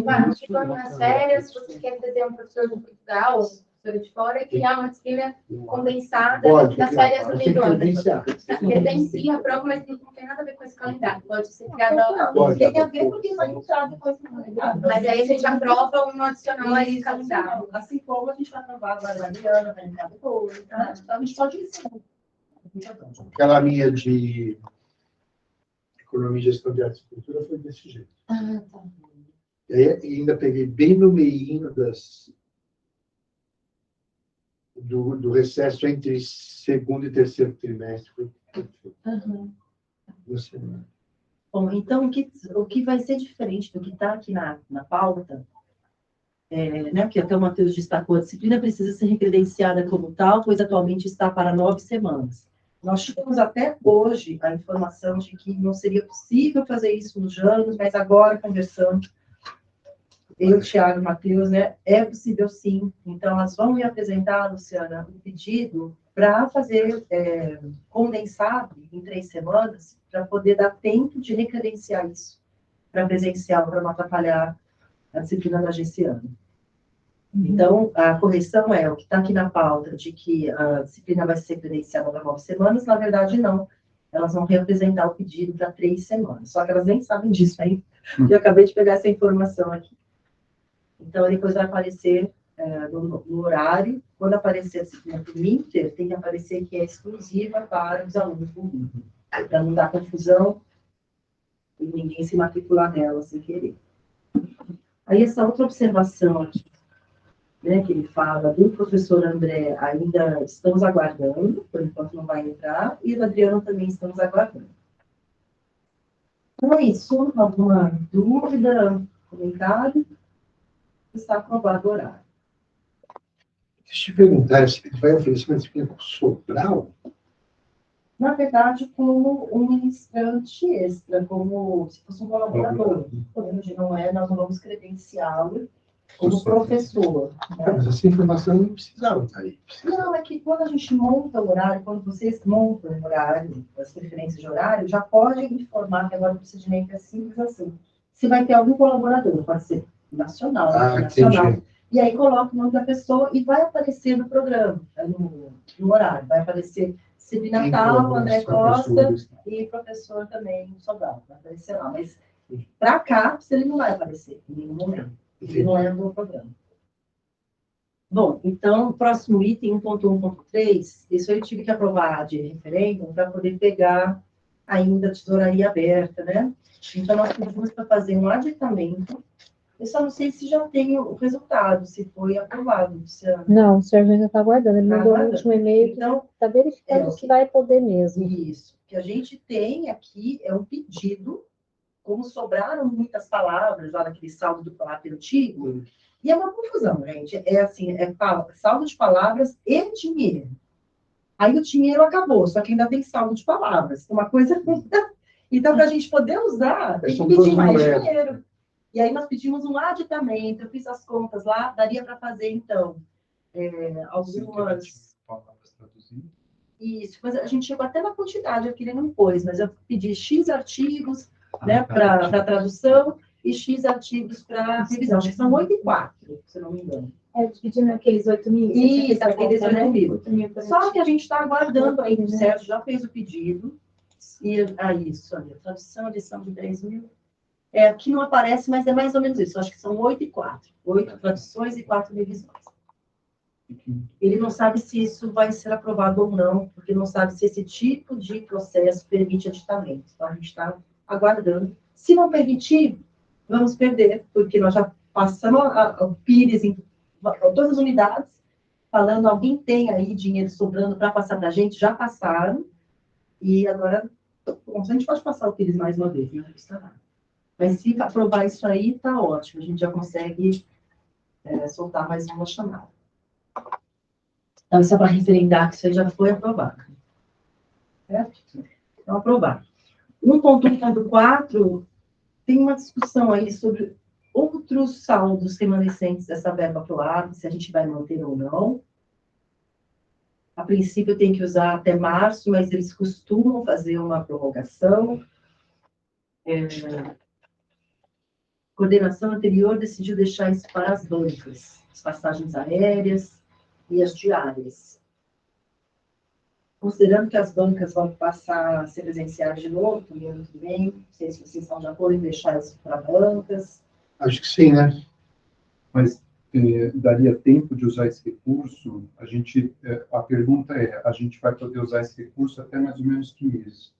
Vai, você for nas férias, você quer trazer um professor de Portugal, ou professora de fora, e criar uma disciplina condensada nas férias do meio do ano. Credencia a prova, mas não tem nada a ver com esse calendário. Pode ser criada. Tem a ver porque vai entrar depois do calendário. Mas aí a gente aprova um adicional aí no calendário. Assim como a gente vai aprovar agora a Adriana, vai entrar depois. Tá? Então a gente pode ir sim. Aquela minha de economia e gestão de arte e cultura foi desse jeito. Ah, tá. E aí ainda peguei bem no meio do recesso entre segundo e terceiro trimestre. Foi perfeito. Uhum. Você, né? Bom, então o que vai ser diferente do que está aqui na pauta, né, que até o Matheus destacou, a disciplina precisa ser recredenciada como tal, pois atualmente está para 9 semanas. Nós tivemos até hoje a informação de que não seria possível fazer isso nos anos, mas agora, conversando, eu, Thiago e Matheus, né, é possível sim. Então, elas vão me apresentar, Luciana, um pedido para fazer condensado em 3 semanas, para poder dar tempo de recredenciar isso para presencial, para não atrapalhar a disciplina da GC ano. Então, a correção é o que está aqui na pauta, de que a disciplina vai ser credenciada para 9 semanas, na verdade, não. Elas vão reapresentar o pedido para 3 semanas, só que elas nem sabem disso aí. Eu acabei de pegar essa informação aqui. Então, depois vai aparecer no horário, quando aparecer a disciplina do Inter, tem que aparecer que é exclusiva para os alunos do Inter, para não dar confusão e ninguém se matricular nela sem querer. Aí, essa outra observação aqui, né, que ele fala do professor André, ainda estamos aguardando, por enquanto não vai entrar, e do Adriano também estamos aguardando. Então é isso, alguma dúvida, comentário? Está aprovado o horário. Deixa eu te perguntar, se vai oferecer uma disciplina com Sobral? Na verdade, como um ministrante extra, como se fosse um colaborador. Hoje não é, nós não vamos credenciá-lo como professor. Né? Mas essa informação não precisava estar aí. Não, é que quando a gente monta o horário, quando vocês montam o horário, as preferências de horário, já pode informar que agora o procedimento é simples assim. Se vai ter algum colaborador, pode ser nacional, internacional. Entendi. E aí coloca o nome da pessoa e vai aparecer no programa, no horário. Vai aparecer Cibi Natal, André Costa e professor também, Sobral. Vai aparecer lá. Mas para cá, ele não vai aparecer em nenhum momento. Ele não é do programa. Bom, então, próximo item, 1.1.3, isso eu tive que aprovar de referendo para poder pegar ainda a tesouraria aberta, né? Então, nós pedimos para fazer um aditamento. Eu só não sei se já tem o resultado, se foi aprovado, Luciana. Não, o senhor ainda está aguardando. Ele mandou no último e-mail, então, está verificando se vai poder mesmo. Isso. O que a gente tem aqui é um pedido, como sobraram muitas palavras lá naquele saldo do palavra antigo, e é uma confusão, gente. É assim, saldo de palavras e dinheiro. Aí o dinheiro acabou, só que ainda tem saldo de palavras. Uma coisa... Então, para a gente poder usar, tem que pedir mais dinheiro. E aí nós pedimos um aditamento, eu fiz as contas lá, daria para fazer, então, algumas... Isso, mas a gente chegou até na quantidade, aqui ele não pôs, mas eu pedi X artigos, né, para tradução, e X artigos para revisão. Acho que são 8 e 4, se não me engano. Dividindo aqueles 8 mil. Isso, aqueles 8 mil. Só que a gente está aguardando aí, certo? Já fez o pedido. E isso, olha, tradução, edição de 3 mil. Aqui não aparece, mas é mais ou menos isso. Acho que são 8 e 4. 8 traduções e 4 revisões. Ele não sabe se isso vai ser aprovado ou não, porque não sabe se esse tipo de processo permite aditamento. Então, a gente está aguardando. Se não permitir, vamos perder, porque nós já passamos o PIRES em todas as unidades, falando, alguém tem aí dinheiro sobrando para passar para a gente, já passaram, e agora, bom, a gente pode passar o PIRES mais uma vez, não custa nada. Mas se aprovar isso aí, está ótimo, a gente já consegue soltar mais uma chamada. Então, isso é para referendar que isso aí já foi aprovado. Certo? Então, aprovado. 1.1.4 tem uma discussão aí sobre outros saldos remanescentes dessa verba aprovada, se a gente vai manter ou não. A princípio, tem que usar até março, mas eles costumam fazer uma prorrogação. coordenação anterior decidiu deixar isso para as bancas, as passagens aéreas e as diárias. Considerando que as bancas vão passar a ser presenciais de novo, no ano que vem, não sei se vocês estão de acordo em deixar isso para bancas. Acho que sim, né? Mas daria tempo de usar esse recurso? A pergunta é, a gente vai poder usar esse recurso até mais ou menos que mês,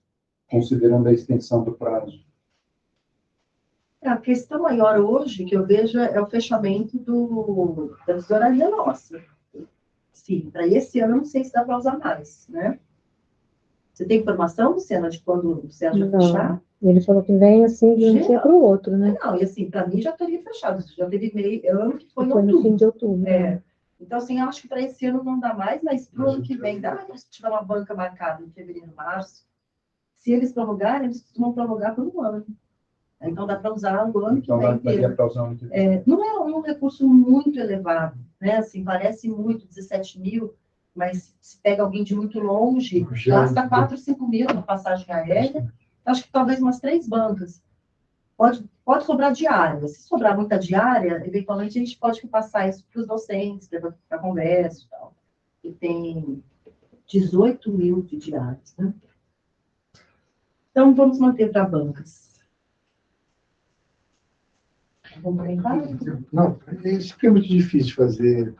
considerando a extensão do prazo? A questão maior hoje, que eu vejo, é o fechamento da tesouraria nossa. Sim, para esse ano, não sei se dá para usar mais, né? Você tem informação, Luciana, de quando o Sérgio vai fechar? Ele falou que vem assim de um dia para o outro, né? Não, e assim, para mim já teria fechado, já teve meio ano que foi em Foi no fim outubro. de outubro. É. Então, assim, eu acho que para esse ano não dá mais, mas para o ano que vem dá. Se tiver uma banca marcada em fevereiro, março, se eles prorrogarem, eles costumam prorrogar por um ano. Então, dá para usar o ano Então, que vem daria inteiro. para usar o ano que vem. Não é um recurso muito elevado, né? Assim, parece muito, 17 mil, mas se pega alguém de muito longe, gasta 4, 5 mil na passagem aérea, acho que talvez umas 3 bancas. Pode sobrar diária. Se sobrar muita diária, eventualmente a gente pode passar isso para os docentes, para congresso e tal. E tem 18 mil de diárias, né? Então, vamos manter para bancas. Vamos tentar? Não, isso que é muito difícil de fazer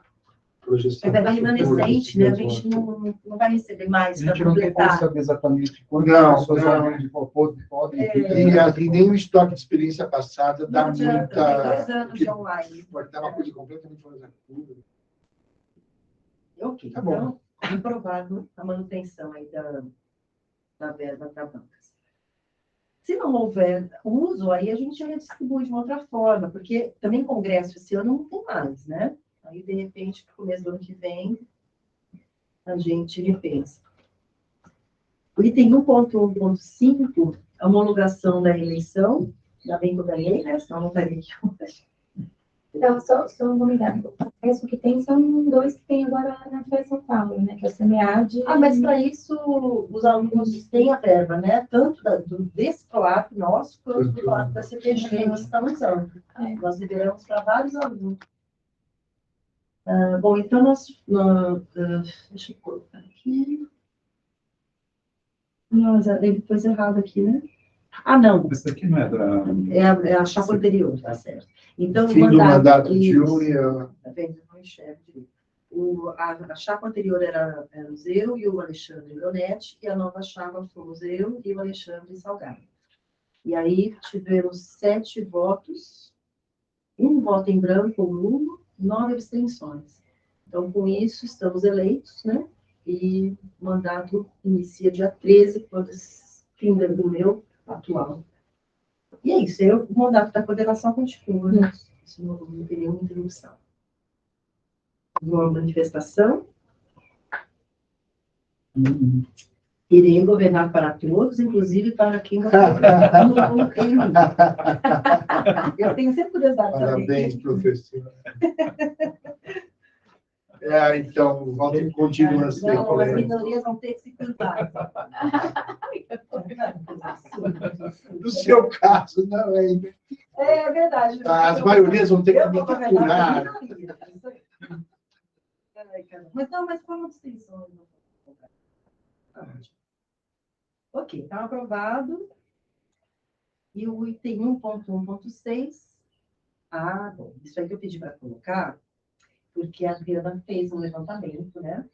projeção. Vai dar remanescente, né? A gente não vai receber mais A para gente não tem como completar. saber exatamente quantas Não, pessoas não. podem E nem o estoque de experiência passada dá Não adianta, tem 2 muita... anos de online. Pode dar uma coisa completamente fora da curva. Ok, Tá bom. então, aprovado a manutenção aí da verba para bancas. Se não houver uso, aí a gente redistribui de uma outra forma, porque também congresso esse ano não tem mais, né? Aí, de repente, no começo do ano que vem, a gente repensa. O item 1.1.5, a homologação da eleição, ainda bem que eu ganhei, né? Senão não estaria aqui hoje. Então, só um comentário. O que tem são 2 que tem agora na FES São Paulo, né? Que é o SEMEAD. Mas para isso, os alunos têm a verba, né? Tanto desse PROAP nosso, quanto do PROAP da CPG, que nós estamos usando. Nós liberamos para vários alunos. Bom, então, deixa eu colocar aqui. Não, ele pôs errado aqui, né? Não. Isso aqui não é da... É a chapa anterior, tá certo. Então, Fim do mandato de isso. Júlia. Tá vendo? Eu não enxergo direito. A chapa anterior era o Zero e o Alexandre Bronetti, e a nova chapa fomos eu e o Alexandre Salgado. E aí tivemos 7 votos, 1 voto em branco ou nulo, 9 abstenções. Então, com isso, estamos eleitos, né? E o mandato inicia dia 13, quando fim do meu atual. E é isso, o mandato da coordenação continua, né? Isso não tem nenhuma interrupção. Uma manifestação. Irei governar para todos, inclusive para quem não coloquei em mim. Eu tenho sempre curiosidade de saber. Parabéns, professor. Então, volta continua a ser. Não, as minorias vão ter que se cuidar. No seu caso, não é. É verdade. As maiorias vão ter que me capturar. Mas foi uma distinção. Ok, está aprovado. E o item 1.1.6. Bom, isso aí que eu pedi para colocar, porque a Adriana fez um levantamento, né?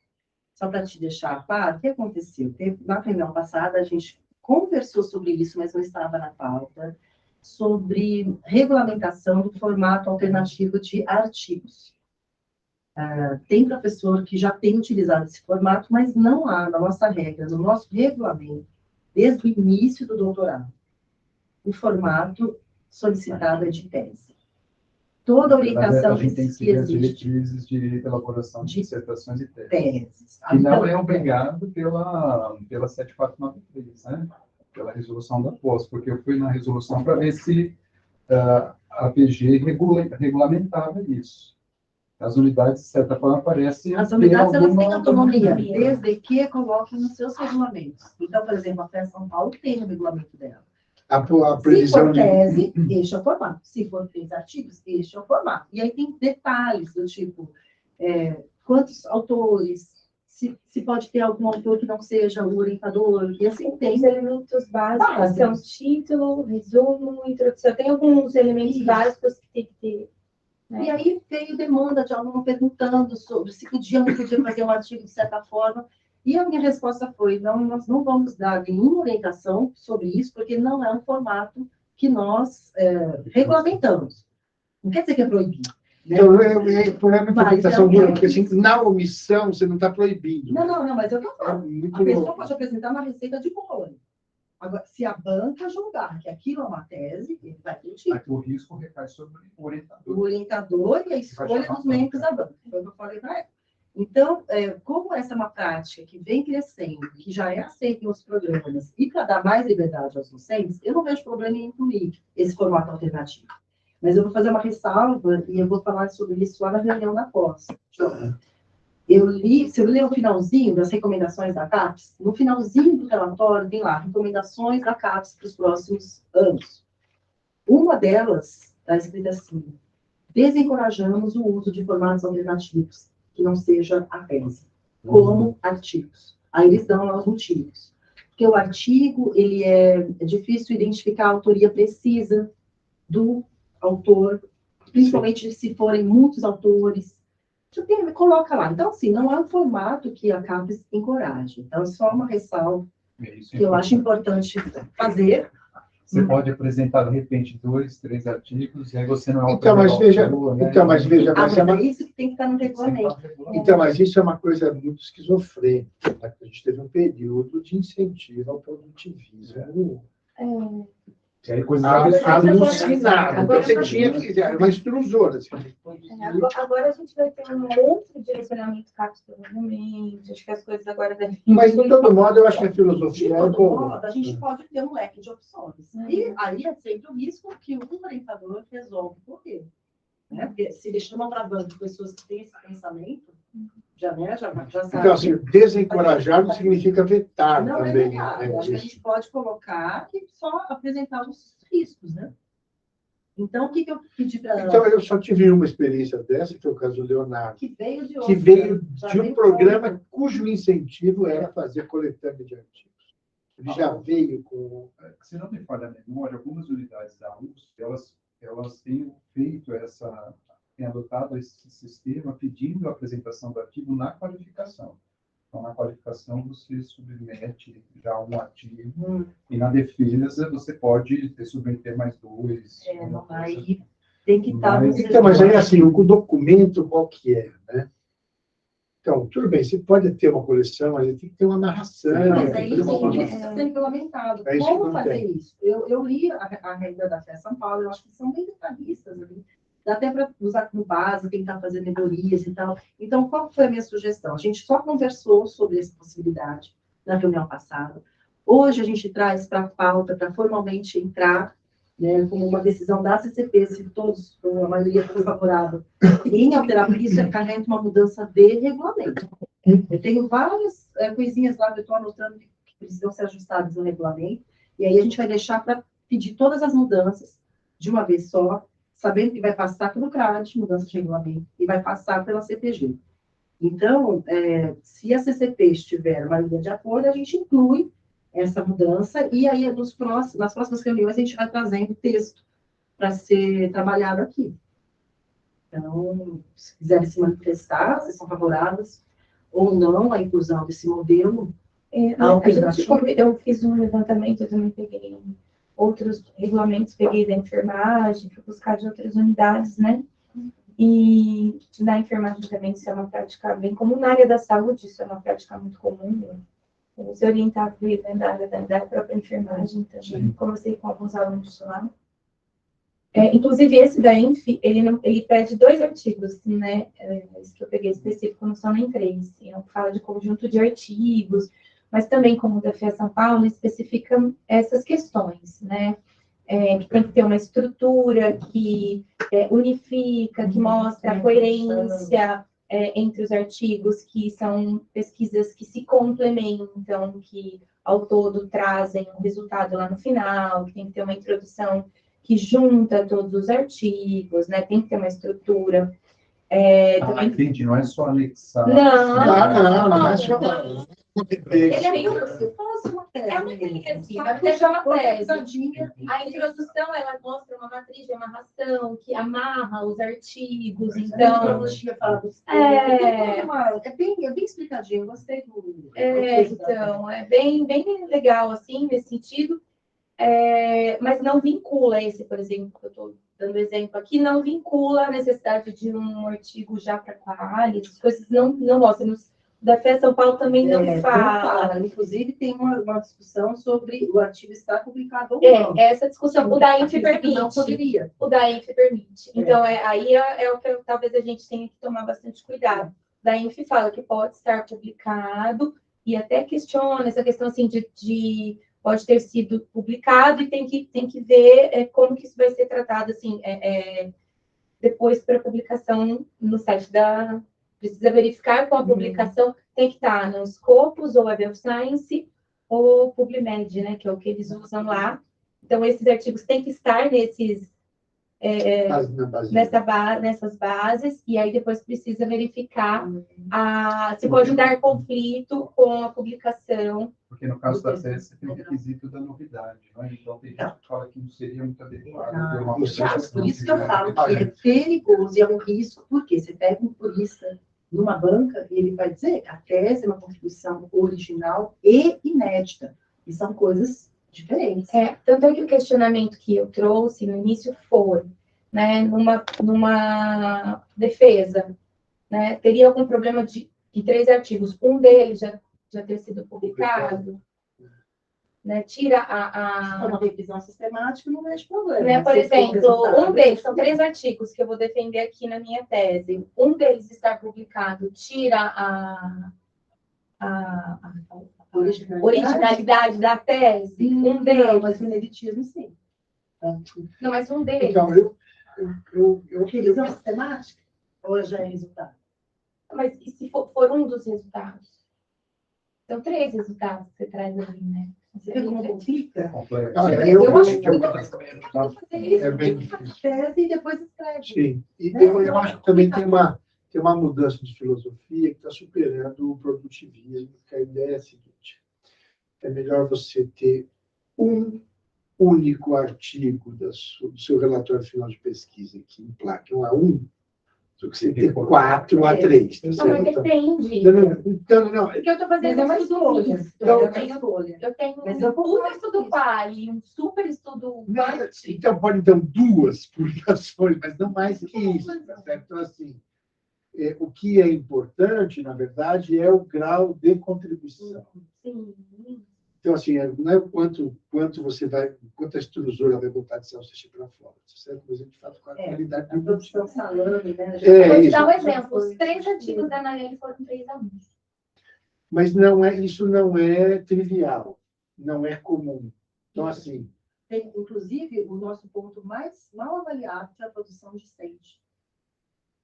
Só para te deixar a par, o que aconteceu? Na reunião passada, a gente conversou sobre isso, mas não estava na pauta, sobre regulamentação do formato alternativo de artigos. Tem professor que já tem utilizado esse formato, mas não há na nossa regra, no nosso regulamento, desde o início do doutorado, o formato solicitado é de tese. Toda a orientação a gente tem que que seguir as existe diretrizes de elaboração de dissertações e teses. teses. Que não é obrigado pela 7493, né? Pela resolução da pós, porque eu fui na resolução para ver se a PG regulamentava isso. As unidades, de certa forma, parecem... As unidades, elas têm autonomia, desde que coloquem nos seus regulamentos. Então, por exemplo, a FES São Paulo tem no regulamento dela. A Se previsão for de... tese, este é o formato. Se for 3 artigos, este é o formato. E aí tem detalhes do tipo, quantos autores, se pode ter algum autor que não seja o orientador, e assim Tem os tem. elementos básicos, que são título, resumo, introdução. Tem alguns elementos básicos que tem que ter. E aí veio demanda de aluno perguntando sobre se podia ou não podia fazer um artigo de certa forma. E a minha resposta foi, não, nós não vamos dar nenhuma orientação sobre isso, porque não é um formato que nós regulamentamos. Não quer dizer que é proibido. Né? Então, foi uma interpretação dura, porque assim, isso. na omissão você não está proibindo. Não, mas eu estou falando. Muito A pessoa louco. pode apresentar uma receita de bolo. Agora, se a banca julgar que aquilo é uma tese, ele vai pedir. Mas o risco recai sobre o orientador. O orientador e a escolha dos membros da banca. Foi o que eu falei para ela. Então, como essa é uma prática que vem crescendo, que já é aceita em outros programas, e para dar mais liberdade aos docentes, eu não vejo problema em incluir esse formato alternativo. Mas eu vou fazer uma ressalva e eu vou falar sobre isso lá na reunião da pós. Se eu ler o finalzinho das recomendações da CAPES, no finalzinho do relatório tem lá, recomendações da CAPES para os próximos anos. Uma delas está escrita assim, desencorajamos o uso de formatos alternativos, que não seja a tese, como artigos. Aí eles dão lá os motivos. Porque o artigo, ele é difícil identificar a autoria precisa do autor, principalmente se forem muitos autores. Coloca lá. Então, assim, não é um formato que a CAPES encoraja. Então, só uma ressalva que eu acho importante fazer. Você pode apresentar, de repente, 2, 3 artigos, e aí você não é Então, mas veja, mas é isso que tem que estar no regulamento. Então, mas isso é uma coisa muito esquizofrênica. A gente teve um período de incentivo ao produtivismo. Alucinado. Então, você tinha que... Era uma extrusora. Agora a gente vai ter um outro direcionamento CAPES, provavelmente. Acho que as coisas agora devem... Mas, de todo modo, eu acho que a filosofia é boa. A gente pode ter um leque de opções. E aí é sempre o risco que o orientador resolve correr. Né? Porque se ele chama para banco pessoas que têm esse pensamento, já sabe. Então, assim, desencorajar não significa vetar não também. Vetar. Eu acho que a gente pode colocar e só apresentar os riscos, né? Então, o que eu pedi para ela? Então, eu só tive uma experiência dessa, que foi o caso do Leonardo, que veio de um programa cujo incentivo era fazer coletânea de artigos. Ele já veio com... Se não me falha a memória, algumas unidades da USP, elas têm feito têm adotado esse sistema pedindo a apresentação do artigo na qualificação. Então, na qualificação, você submete já um artigo e na defesa você pode submeter mais 2. Aí tem que estar... Então, mas aí, assim, o documento qual que é, né? Então, tudo bem, você pode ter uma coleção, mas tem que ter uma narração. Mas aí isso precisa ser regulamentado. Como fazer isso? Eu li a regra da FES São Paulo, eu acho que são bem detalhistas ali. Dá até para usar como base, tentar fazer melhorias e tal. Então, qual foi a minha sugestão? A gente só conversou sobre essa possibilidade na reunião passada. Hoje, a gente traz para a pauta, para formalmente entrar, né, como uma decisão da CCP, se todos, a maioria foi favorável, em alterar, porque isso acarreta uma mudança de regulamento. Eu tenho várias coisinhas lá que eu estou anotando que precisam ser ajustadas no regulamento, e aí a gente vai deixar para pedir todas as mudanças de uma vez só, sabendo que vai passar pelo CRAD, mudança de regulamento, e vai passar pela CPG. Então, se a CCP estiver uma linha de acordo, a gente inclui essa mudança, e aí nas próximas reuniões a gente vai trazendo texto para ser trabalhado aqui. Então, se quiserem se manifestar, se são favoráveis ou não à inclusão desse modelo, eu fiz um levantamento, eu também peguei outros regulamentos, peguei da enfermagem, fui buscar de outras unidades, né? E na enfermagem também isso é uma prática bem comum, na área da saúde isso é uma prática muito comum, né? Você orientar da área da própria enfermagem também, conversei com alguns alunos lá. Inclusive, esse da ENF, ele pede 2 artigos, né? Esse que eu peguei específico, não são nem 3. Fala de conjunto de artigos, mas também, como o da FES São Paulo, especifica essas questões, né? Que tem que ter uma estrutura que unifica, que mostra a coerência, entre os artigos, que são pesquisas que se complementam, que ao todo trazem um resultado lá no final, que tem que ter uma introdução que junta todos os artigos, né? Tem que ter uma estrutura. Também... entendi, não é só anexar. Não é só. Ele é meio como se fosse uma tese. É uma tese, mas é uma tese. A introdução, ela mostra uma matriz de amarração que amarra os artigos, então... É bem explicadinho, eu gostei do... Então, é bem legal, assim, nesse sentido, mas não vincula esse, por exemplo, que eu estou dando exemplo aqui, não vincula a necessidade de um artigo já para quali, as coisas não mostram. Da FE São Paulo também não fala. Inclusive, tem uma discussão sobre o artigo estar publicado ou não. Essa discussão, o da INF permite. Não poderia. O da INF permite. Então, aí é o que talvez a gente tenha que tomar bastante cuidado. Da INF fala que pode estar publicado e até questiona essa questão assim de pode ter sido publicado e tem que ver como que isso vai ser tratado assim, depois para publicação no site da... Precisa verificar com a publicação, tem que estar nos Scopus, ou Web of Science, ou PubMed, né, que é o que eles usam lá. Então, esses artigos têm que estar nessas bases, e aí depois precisa verificar se pode dar conflito com a publicação. Porque no caso da tese, tem o requisito da novidade, né? Então, tem gente que fala que não seria muito adequado ter uma publicação. Por isso que eu falo que é perigoso e é um risco, porque você pega um turista numa banca e ele vai dizer que a tese é uma contribuição original e inédita, e são coisas diferentes. Tanto é que o questionamento que eu trouxe no início foi, né, numa defesa, né, teria algum problema de 3 artigos, um deles já ter sido publicado, né, tira Uma revisão sistemática não é de problema. Né, por exemplo, um deles, são 3 artigos que eu vou defender aqui na minha tese, um deles está publicado, tira a originalidade da tese, um deles. Mas o ineditismo, sim. Não, mas um deles. Então, Revisão sistemática ou já é resultado? Mas e se for um dos resultados? São 3 resultados que você traz ali, né? Você vê como fica? eu acho que é bem difícil. Tese e depois escreve. Sim, e eu acho que também tem uma mudança de filosofia que está superando o produtivismo, que a ideia é a seguinte: é melhor você ter um único artigo do seu relatório final de pesquisa que emplaque um a um, do que você ter 4 a 3. Não, mas depende. Não. Porque eu estou fazendo uma escolha. Eu tenho um super estudo quali, um super estudo... Então, pode dar 2 publicações, mas não mais que isso. Tá certo? Então, assim, o que é importante, na verdade, é o grau de contribuição. Sim. Então, assim, não é quanto a extrusora vai botar de salsicha para fora, certo? Mas, de fato, com a qualidade do produção salame, né? Vou te dar um exemplo. Os 3 artigos da Anaiele foram 3 a 1. Mas isso não é trivial, não é comum. Então, assim... Inclusive, o nosso ponto mais mal avaliado é a produção de stage.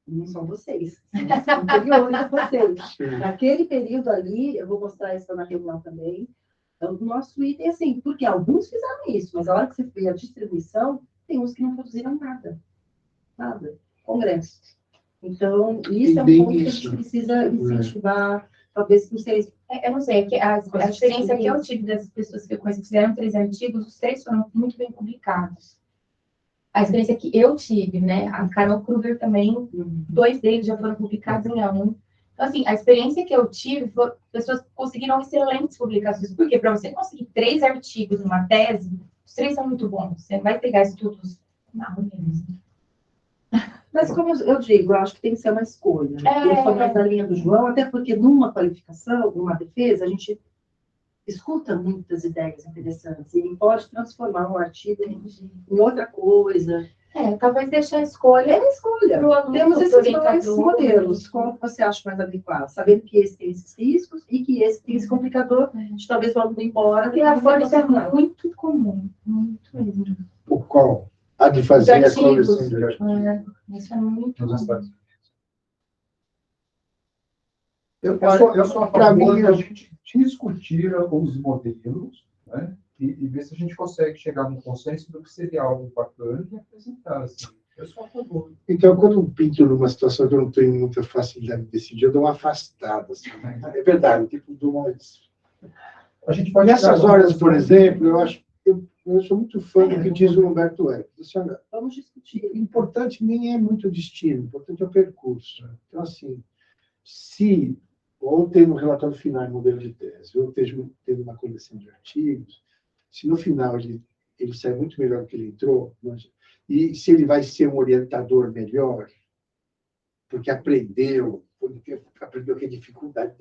Não são vocês, são anteriores a vocês. Naquele período ali, eu vou mostrar isso na reunião também, o nosso item, assim, porque alguns fizeram isso, mas a hora que você vê a distribuição, tem uns que não produziram nada. Nada. Congresso. Então, isso é um ponto que a gente precisa incentivar, talvez, não sei. Eu não sei, a experiência que eu tive das pessoas que eu conheço que fizeram 3 artigos, os 3 foram muito bem publicados. A experiência que eu tive, né? A Carol Kruger também, 2 deles já foram publicados em A1. Então, assim, a experiência que eu tive, pessoas conseguiram excelentes publicações. Por quê? Para você conseguir 3 artigos numa tese, os 3 são muito bons. Você não vai pegar estudos menos. Mas, como eu digo, eu acho que tem que ser uma escolha. Eu sou mais da linha do João, até porque numa qualificação, numa defesa, a gente escuta muitas ideias interessantes e pode transformar um artigo em outra coisa. Talvez deixar a escolha. Temos esses 2 modelos. Qual você acha mais adequado? Sabendo que esse tem esses riscos e que esse tem esse complicador, de talvez vamos embora. Porque a folha é muito comum. Muito mesmo. O qual? A de fazer a coleção de artigos. Isso é muito comum. Eu sou a Pra favor mim, da gente discutir os modelos, né? E ver se a gente consegue chegar num consenso do que seria algo bacana e apresentar, assim. Eu sou a favor. Então, quando eu pinto numa situação que eu não tenho muita facilidade de decidir, eu dou uma afastada. Assim. É verdade, tipo, dou uma... A gente pode Nessas horas, por exemplo, eu sou muito fã do que diz o Humberto Eco. Vamos discutir. O importante nem é muito o destino, o importante é o percurso. Então, assim, se ou tendo um relatório final em modelo de tese, ou tendo uma coleção de artigos, se no final ele sai muito melhor do que ele entrou, e se ele vai ser um orientador melhor, porque aprendeu que é dificuldade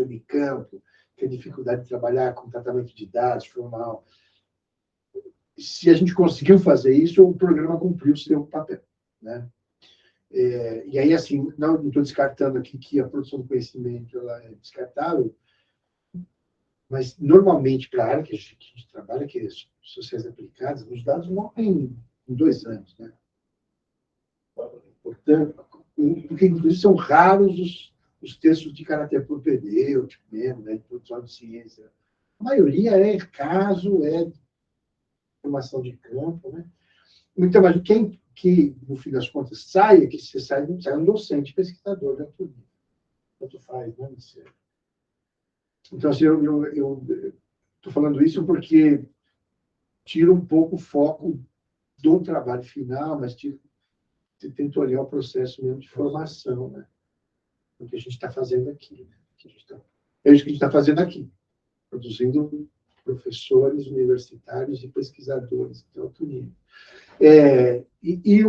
de campo, que é dificuldade de trabalhar com tratamento de dados formal. Se a gente conseguiu fazer isso, o programa cumpriu o seu papel, né? E aí, assim, não estou descartando aqui que a produção do conhecimento ela é descartável, mas, normalmente, para a área que a gente trabalha, que é sociais aplicadas, os dados morrem em 2 anos, né? Portanto, porque, inclusive, são raros os textos de caráter propedêutico mesmo, né, de produção de ciência. A maioria é caso, é formação de campo, né? Então, mas quem que, no fim das contas, sai um docente, pesquisador, né? Tanto faz, né? Então, assim, eu estou falando isso porque tira um pouco o foco do trabalho final, mas você tenta olhar o processo mesmo de formação, né? O que a gente está fazendo aqui. Né? É isso que a gente está fazendo aqui, produzindo professores universitários e pesquisadores de alto nível.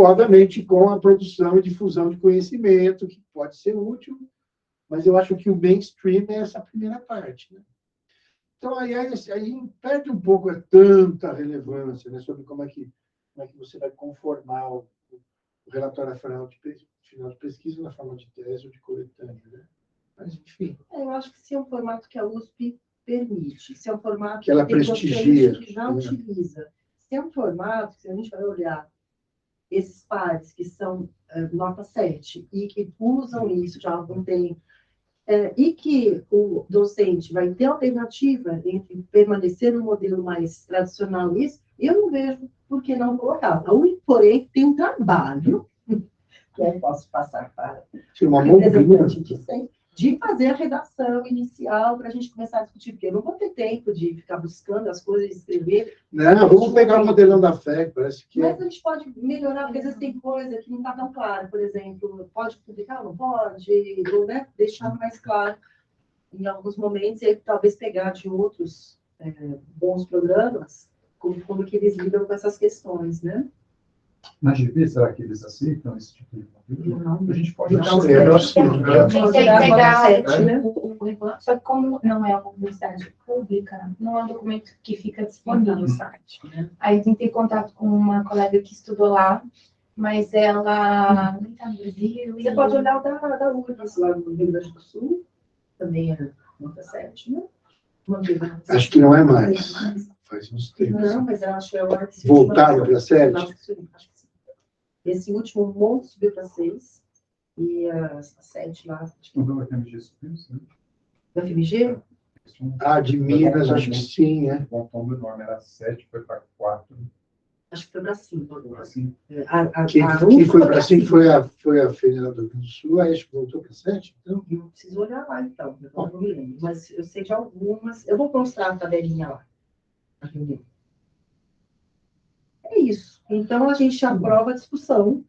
Obviamente, com a produção e difusão de conhecimento, que pode ser útil, mas eu acho que o mainstream é essa primeira parte. Né? Então, aí perde um pouco tanta relevância, né, sobre como é que você vai conformar o relatório final de pesquisa na forma de tese ou de coletânea. Né? Mas, enfim. Eu acho que se é um formato que a USP permite, se é um formato que ela prestigia, que já utiliza, se é um formato, se a gente vai olhar esses pares que são nota 7 e que usam isso já há algum tempo, e que o docente vai ter alternativa entre permanecer no modelo mais tradicional, isso, eu não vejo por que não colocar. A única, porém, tem um trabalho, que eu posso passar para o representante de fazer a redação inicial para a gente começar a discutir, porque eu não vou ter tempo de ficar buscando as coisas, escrever. Não, vamos pegar o modelão da FEC, parece que... Mas a gente pode melhorar, porque às vezes tem coisa que não está tão clara. Por exemplo, pode publicar, não pode, ou, né, deixar mais claro em alguns momentos, e aí, talvez pegar de outros bons programas, como que eles lidam com essas questões, né? Na GV, será que eles aceitam esse tipo de conteúdo? Não, A gente pode não dar sei, eu não sei. Só que como não é uma universidade pública, não é um documento que fica disponível no site. Aí tentei contato com uma colega que estudou lá, mas ela nem está no Brasil. Você pode olhar o da URGS, lá no Rio Grande do Sul, também é nota 7, né? Acho que não é mais. Faz uns tempos. Não, mas eu acho que agora... Voltaram para 7? Acho que sim. Esse último monte subiu para 6. E a 7 lá. Mudou a FMG subiu, sim. Da FMG? De Minas, acho que sim, é. O tom enorme era 7, foi para 4. Acho que foi para 5 agora. Assim. Quem foi para 5 foi a Federal do Rio Grande do Sul, aí acho que voltou para 7. Então, eu preciso olhar lá, então. Eu não me lembro. Mas eu sei de algumas. Eu vou mostrar a tabelinha lá. É isso. Então, a gente aprova a discussão.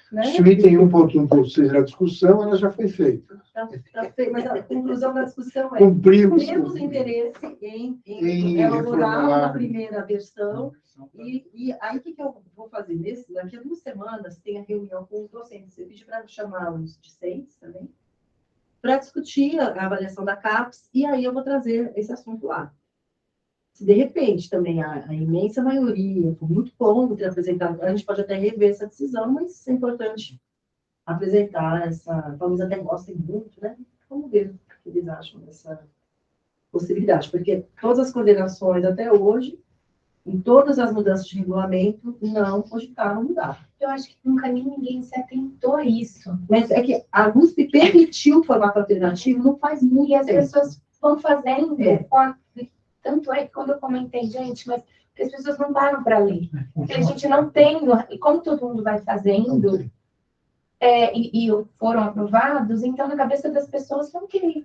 Né? Se o item 1.1.6 era a discussão, ela já foi feita. Mas a conclusão da discussão é: cumprimos. Temos interesse em elaborar uma primeira versão. E aí, o que eu vou fazer? Daqui a 2 semanas, tem a reunião com os docentes. Você pediu para chamar os discentes também, para discutir a avaliação da CAPES, e aí eu vou trazer esse assunto lá. Se de repente também a imensa maioria for muito contra apresentar, a gente pode até rever essa decisão, mas é importante apresentar essa, talvez até gostem muito, né? Vamos ver o que eles acham dessa possibilidade, porque todas as coordenações até hoje em todas as mudanças de regulamento, não cogitaram mudar. Eu acho que nunca ninguém se atentou a isso. Mas é que a USP permitiu o formato alternativo, não faz muito E as tempo. pessoas vão fazendo. É. Tanto é que quando eu comentei, gente, mas que as pessoas não param para ler. Porque a gente não tem, e como todo mundo vai fazendo, e foram aprovados, então na cabeça das pessoas não queria.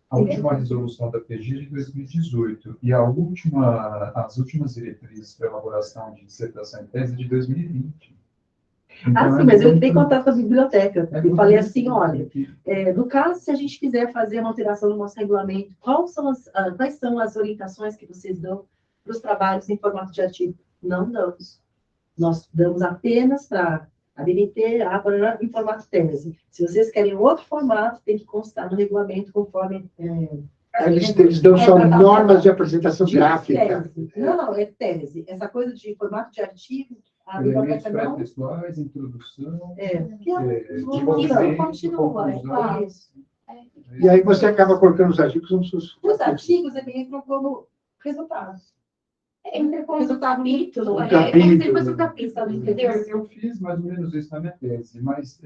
A última resolução da PG de 2018 e as últimas diretrizes para elaboração de dissertação em tese de 2020. Então, Sim, mas eu entrei em contato com a biblioteca. É Eu falei assim, olha, no caso, se a gente quiser fazer uma alteração no nosso regulamento, quais são as orientações que vocês dão para os trabalhos em formato de artigo? Não damos. Nós damos apenas para a BNT, em formato tese. Se vocês querem outro formato, tem que constar no regulamento conforme... Eles dão só normas de apresentação gráfica. Tese. Não, é tese. Essa coisa de formato de artigo, a elementos biblioteca não... pré-textuais, introdução, Isso continua, é claro. E aí você acaba colocando os artigos como seus... Os artigos, ele entram como resultados. Entra com Resultado capítulo, um como se capítulo. fosse um capítulo, entendeu? Eu fiz mais ou menos isso na minha tese, mas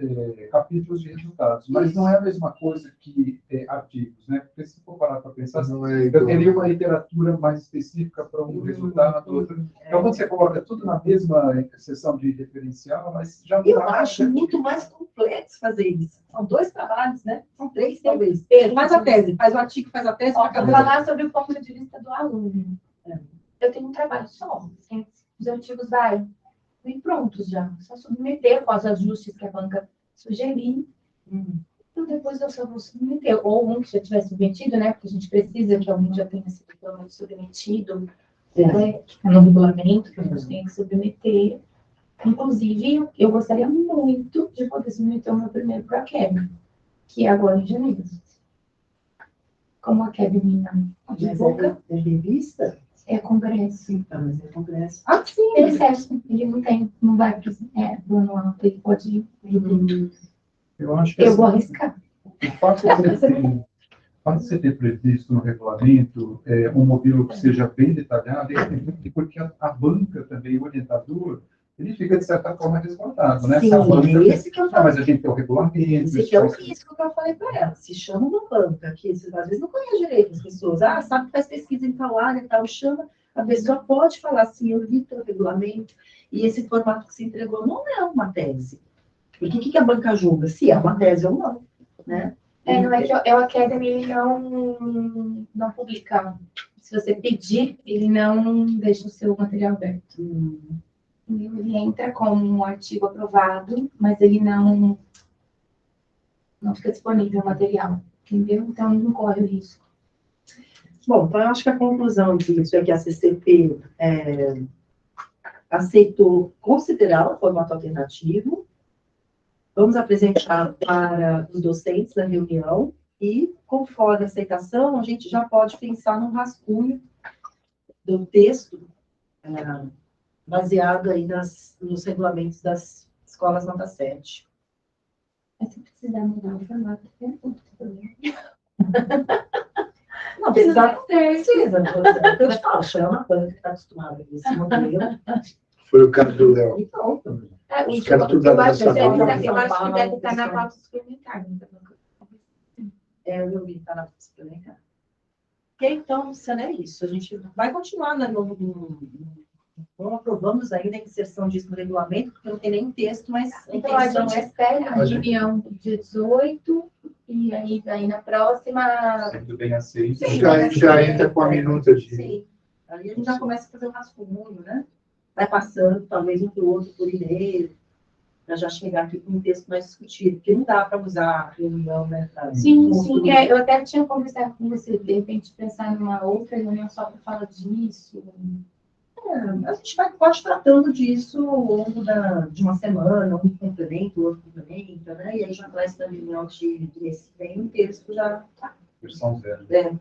capítulos de resultados. Mas não é a mesma coisa que artigos, né? Porque se for parar para pensar, Não é eu igual. teria uma literatura mais específica para um resultado, outro. Então, quando você coloca tudo na mesma seção de referencial, mas já Eu acho muito mais complexo fazer isso. São 2 trabalhos, né? São 3, talvez. Faz a tese, faz o artigo, faz a tese, Ó, vai vou falar sobre o ponto de vista do aluno. Eu tenho um trabalho só, assim, os artigos vêm prontos já, só submeter com os ajustes que a banca sugerir. Então, depois eu só vou submeter, ou um que já tiver submetido, né? Porque a gente precisa que algum já tenha sido pelo menos submetido, né, que está no regulamento, que a gente tem que submeter. Inclusive, eu gostaria muito de poder submeter o meu primeiro para a KEB, que é agora em janeiro. Como a KEB minha divulga, é revista? é congresso. Mas é congresso. Sim, ele serve. Ele não vai para o anual, ele pode ir. Eu acho que Eu vou arriscar. o fato de você ter previsto no regulamento um modelo que seja bem detalhado, e porque a banca também, o orientador, ele fica, de certa forma, resguardado, né? Sim, A banca, esse que eu não, mas a gente tem o regulamento. Esse aqui é o risco que eu falei para ela. Se chama uma banca, que às vezes não conhece direito as pessoas. Sabe que faz pesquisa em tal área e tal, chama. A pessoa pode falar assim, eu vi teu regulamento, e esse formato que você entregou não é uma tese. Porque o que a banca julga? Se é uma tese ou não, né? Não é que o Academy ele não publica. Se você pedir, ele não deixa o seu material aberto. Ele entra como um artigo aprovado, mas ele não fica disponível o material, entendeu? Então, não corre o risco. Bom, então eu acho que a conclusão disso é que a CCP aceitou considerar o formato alternativo. Vamos apresentar para os docentes da reunião e, conforme a aceitação, a gente já pode pensar num rascunho do texto baseado aí nos regulamentos das escolas nota 7. Mas se precisar mudar o formato, tem outro problema. Não precisa. Eu te falo, chama a banca que está acostumada com esse modelo. Foi o caso do Léo. Então, Os caras tudo eu acho que dessa deve estar na pauta suplementar. eu vi, está na pauta suplementar. Ok, então, Luciana, é isso. A gente vai continuar não aprovamos ainda a inserção disso no regulamento, porque não tem nem texto, mas Então, a gente espera a reunião do dia 18, e aí na próxima... Sendo bem aceito. Já entra com a minuta de... Sim. Aí a gente já começa a fazer um rascunho, né? Vai passando, talvez um para o outro por e-mail, para já chegar aqui com um texto mais discutido, porque não dá para usar a reunião, né? Sim. Eu até tinha conversado com você, de repente, pensar numa outra reunião só para falar disso. A gente pode tratando disso ao longo de uma semana, um complemento, o outro complementa, né? E aí já traz para a reunião de esse bem um texto já. Versão 0.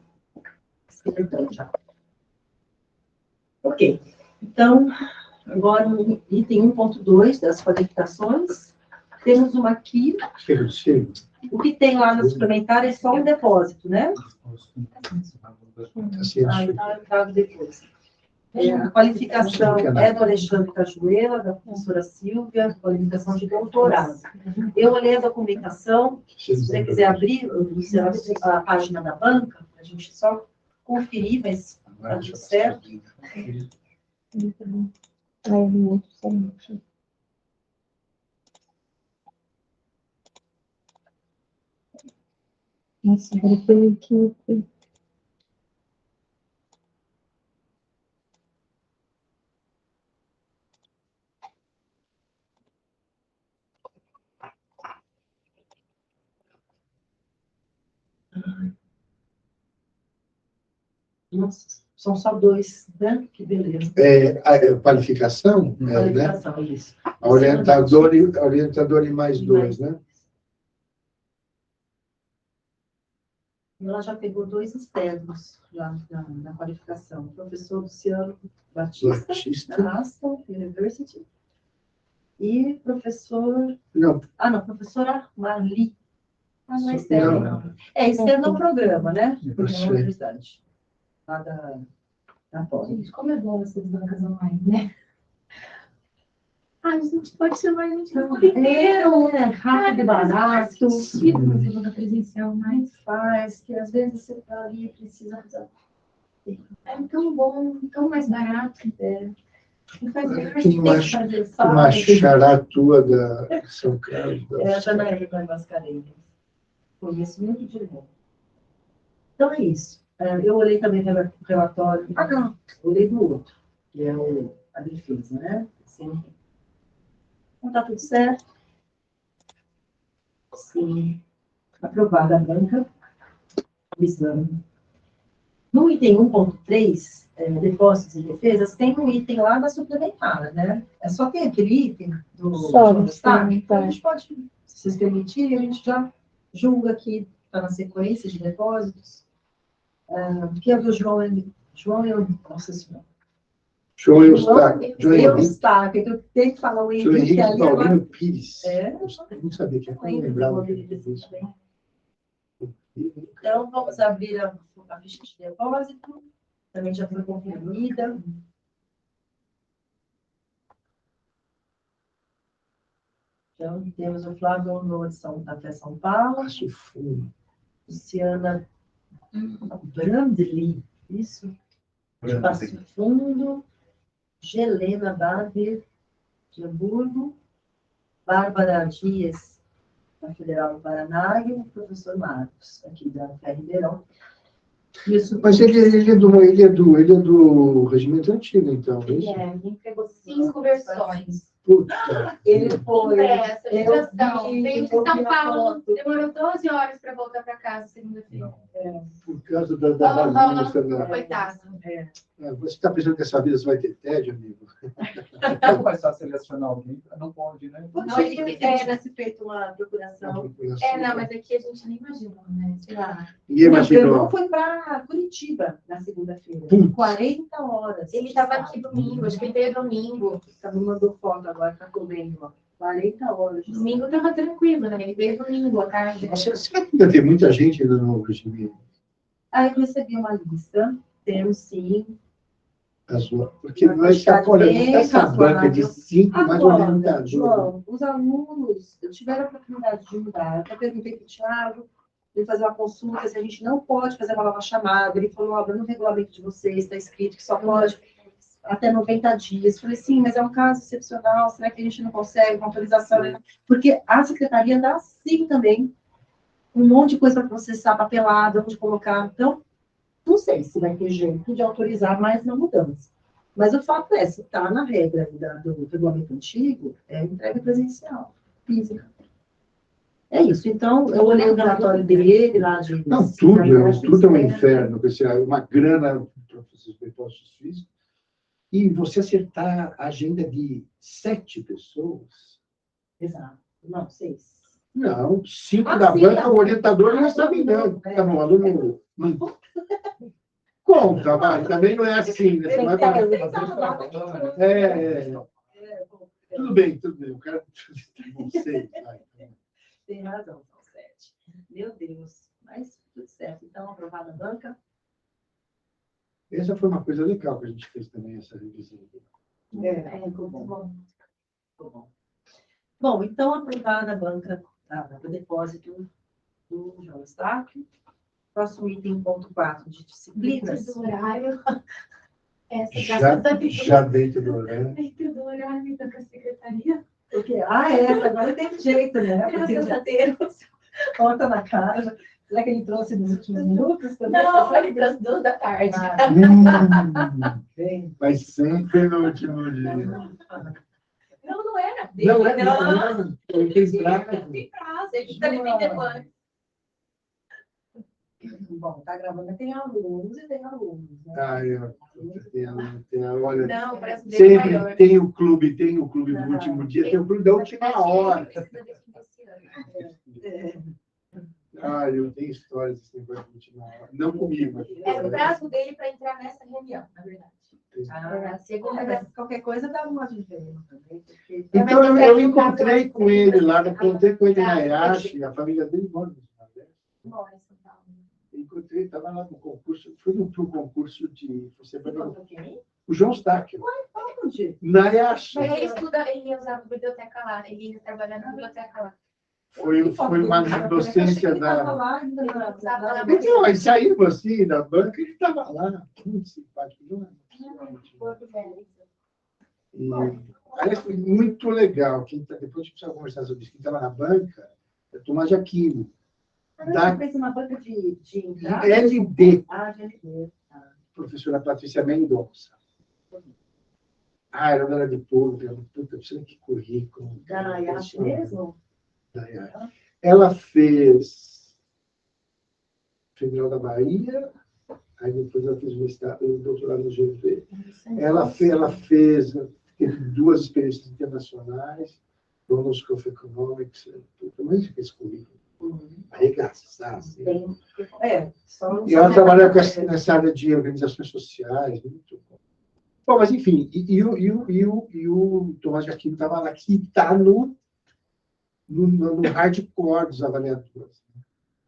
Já. Ok. Então, agora no item 1.2 das qualificações, temos uma aqui. O que tem lá na suplementar é só um depósito, né? Assim, Então, depois. A qualificação é do Alexandre Cajueira, da professora Silvia, qualificação de doutorado. Eu olhei a documentação, se você quiser abrir a página da banca, a gente só conferir, mas está tudo certo. Ai, muito somente. Nossa, agora foi aqui. Nossa, são só 2, né? Que beleza. A qualificação, né? Qualificação, isso. A orientador e mais 2, né? Ela já pegou 2 externos já na qualificação. O professor Luciano Batista, da Aston University, e professor... Não. Não, professora Marli. Não é Não. externo, não. Externo é um programa, né? Eu Na sei. universidade. Lá da Poli. Gente, como é bom essas bancas online, né? Ai, a gente pode chamar a gente no inteiro. Rápido e barato. Tipo, fazer banca presencial, mas Faz, que às vezes você está ali e precisa fazer. é tão bom, tão mais barato. Não faz melhor Que tem que mais- fazer Uma sábado. xará tua da São Carlos. É a Janaína da Mascarenhas. Conheço muito de bom. Então é isso. Eu olhei também o relatório. Não. Olhei do outro, que é a defesa, né? Assim, então tá tudo certo. Sim. Aprovada a banca. O exame. No item 1.3, depósitos e defesas, tem um item lá da suplementar, né? É só tem aquele item do destaque. Então, a gente pode, se vocês permitirem, a gente já julga que está na sequência de depósitos. Que é do nossa senhora. João Eustáquio. Eustáquio, eu tenho que falar o João Henrique Henrique ali. Paulino Pires. Eu não sabia que eu não lembro lembrava dele disso. também. Então, vamos abrir a ficha de depósito. Também já foi conferida. Então, temos o Flávio Honor até São Paulo. Passo Fundo. Luciana Brandli, isso? De Passo Fundo. Gelena Barber, de Hamburgo. Bárbara Dias, da Federal do Paraná. E o professor Marcos, aqui da UFR Ribeirão. Isso. Mas ele é do regimento antigo, então. É isso? Ele entregou 5 versões. Puta. Ele foi. Essa ligação. vi, Veio de eu vi São a Paulo, foto. demorou 12 horas para voltar para casa segunda-feira. Por causa da bagunça da... Coitado. Você está pensando que essa vida você vai ter tédio, amigo? Como vai só selecionar alguém? Não pode, né? Não, ele tivesse feito uma procuração. Não, mas aqui a gente nem imaginou, né? Sei lá. Ninguém Meu irmão imaginou. foi para Curitiba na segunda-feira. Putz. 40 horas. Ele estava aqui domingo, acho que ele veio domingo. Me mandou foto agora, tá comendo, ó. 40 horas. Domingo estava tranquilo, né? Ele veio domingo à tarde. Será que ainda tem muita gente ainda no regimento? Aí eu recebi uma lista. Temos sim. Porque não é que agora essa banca de 5 mais Agora, orientador. João, os alunos tiveram a oportunidade de mudar. Eu até perguntei para o Thiago, ele fazer uma consulta, se a gente não pode fazer uma nova chamada. Ele falou, no regulamento de vocês está escrito que só pode até 90 dias. Eu falei, sim, mas é um caso excepcional, será que a gente não consegue uma autorização? Porque a secretaria dá sim também um monte de coisa para processar, papelada, onde colocar. Então, não sei se vai ter jeito de autorizar mais na mudança. Mas o fato é, se está na regra do regulamento antigo, é entrega presencial, física. É isso. Então, eu olhei o relatório dele lá de... Não, tudo é um inferno. Uma grana para esses depósitos físicos. E você acertar a agenda de 7 pessoas. Exato. Não, 6. Não, 5 da banca, o orientador já está vingando. Tá bom, aluno. Conta, vai. Também não é assim, né? Tudo bem. O cara. Não sei. Tem razão, são 7. Meu Deus. Mas tudo certo. Então, aprovada a banca. Essa foi uma coisa legal que a gente fez também, essa revisão. Ficou bom. Ficou bom. Bom, então, aprovada a banca do depósito do João Eustáquio. Próximo item, ponto 4, de disciplinas. Do horário. Essa Já dentro do horário. dentro do horário da secretaria. Porque, agora tem jeito, né? Graças a Deus. Conta na cara. Será que ele trouxe nos últimos minutos também? Não, foi para as 2 da tarde. Bem. Mas sempre no último dia. Não era. Não, ele fez prazo. Tem prazo, a gente também tem demanda. Bom, tá gravando, tem alunos e tem alunos. Né? Olha, Não, parece bem maior. sempre tem o clube do último dia, tem o clube da última hora. Eu tenho histórias assim, da última hora. Não comigo. É o prazo dele para entrar nessa reunião, na verdade. Qualquer coisa dá uma de ver também. Então, eu encontrei com ele lá, encontrei com ele na IASH, a família dele mora no Mora em São Paulo. Encontrei, estava lá no concurso, fui no concurso de... O João Eustáquio. Na IASH. Mas ele estuda, ele ia usar a biblioteca lá, ele ia trabalhar na biblioteca lá. Foi uma docência da... Então, aí saímos assim da banca, ele estava lá, muito simpático. Aí foi muito legal. Depois a gente precisa conversar sobre isso. Quem estava na banca é Tomás de Aquino. Você fez uma banca de LD. GLD. Professora Patrícia Mendonça. Era da área de público. Puta, precisa que currículo. Da IASH mesmo? Ela fez Federal da Bahia, aí depois ela fez o doutorado no GV. Ela teve 2 experiências internacionais, London School of Economics, mas esse currículo. Arregaçar. Assim. E ela trabalha nessa área de organizações sociais, muito bom. Bom, mas enfim, e o Tomás de Aquino estava lá, que está no hardcore dos avaliadores.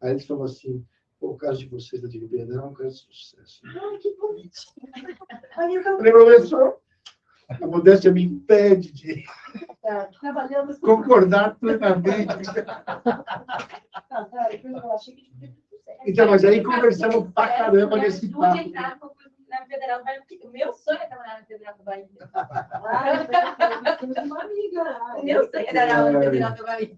Aí ele falou assim, o caso de vocês da Dividenal é um caso de sucesso. Que bonitinho. Falei, professor, a modéstia me impede de concordar plenamente. Então, mas aí conversamos pra caramba nesse papo. Na Federal, o meu sonho é trabalhar na Federal do Bahia. Uma amiga lá. O meu sonho é trabalhar na Federal do Bahia.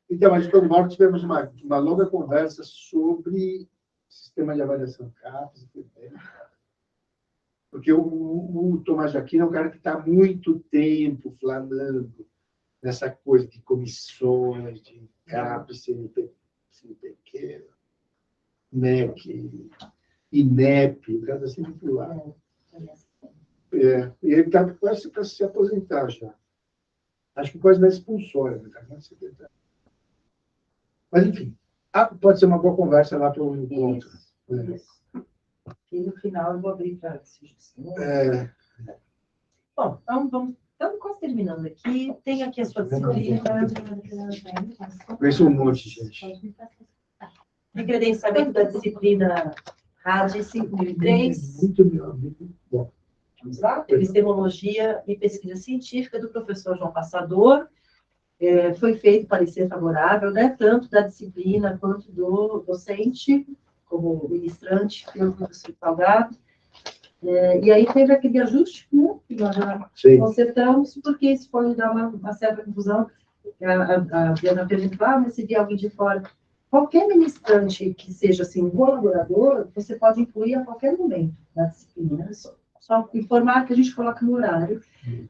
Então, mas de todo modo, tivemos uma longa conversa sobre sistema de avaliação CAPES. Porque o Tomás de Aquino é um cara que está há muito tempo flanando nessa coisa de comissões, de CAPES, CNPq, MEC, INEP, o cara está sempre por lá. E ele está quase para se aposentar já. Acho que quase na expulsória, né? Mas, enfim, pode ser uma boa conversa lá para o encontro. Isso. E no final eu vou abrir para sugestões. Bom, então estamos quase terminando aqui. Tem aqui a sua disciplina. Conheço um monte, gente. De credenciamento da disciplina RAD 5003. Muito bom. Vamos lá? Epistemologia e pesquisa científica do professor João Passador. Foi feito parecer favorável, né, tanto da disciplina quanto do docente, como ministrante, pelo professor Salgado. E aí teve aquele ajuste, né, que nós já consertamos, porque isso pode dar uma certa confusão. A Diana perguntou, mas se vier alguém de fora, qualquer ministrante que seja assim, um colaborador, você pode incluir a qualquer momento na disciplina, só informar que a gente coloca no horário.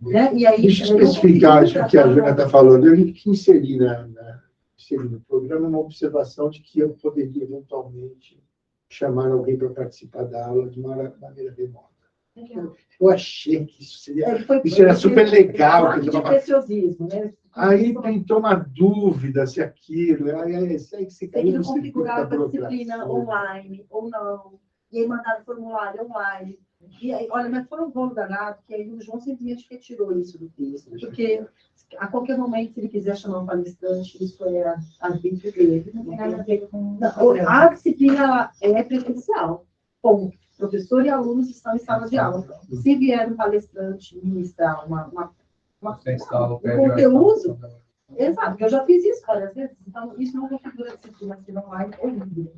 Né? E aí, deixa eu especificar o que a Diana está falando. Eu que inseri no programa uma observação de que eu poderia, eventualmente, chamar alguém para participar da aula de uma maneira remota. Eu achei que isso era super legal. De preciosismo, né? Aí pintou uma dúvida se aquilo. Aí você tem que configurar a disciplina online ou não. E aí mandaram formulário online. E aí, olha, mas foi um rolo danado, que aí o João simplesmente retirou isso do texto. Porque a qualquer momento, se ele quiser chamar um palestrante, isso é arbítrio dele. Não tem nada a ver com... A disciplina é presencial. Ponto. professor e alunos estão em sala de aula. Se vier um palestrante ministrar um conteúdo, exato, eu já fiz isso várias vezes, então isso não configura disciplina se não vai horrível.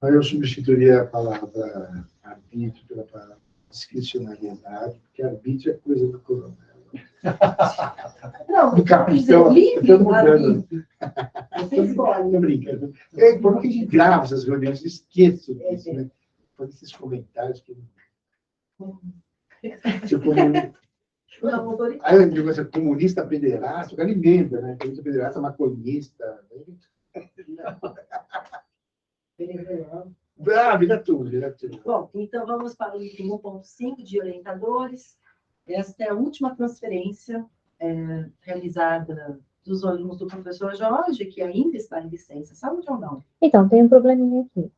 Eu substituiria a palavra arbítrio pela palavra discricionariedade, porque arbítrio é coisa do coronel. Não, Do capitão. livre arbítrio. Você escolhe. Estou brincando. É porque a gente grava essas reuniões, eu esqueço disso, né? Faz esses comentários que... Tipo, aí eu digo assim, comunista pederasta, o cara emenda, né? Comunista pederasta, maconhista. Vira tudo, vira tudo. Bom, então vamos para o item 1.5 de orientadores. Esta é a última transferência realizada dos alunos do professor Jorge, que ainda está em licença, sabe ou não? Então, tem um probleminha aqui.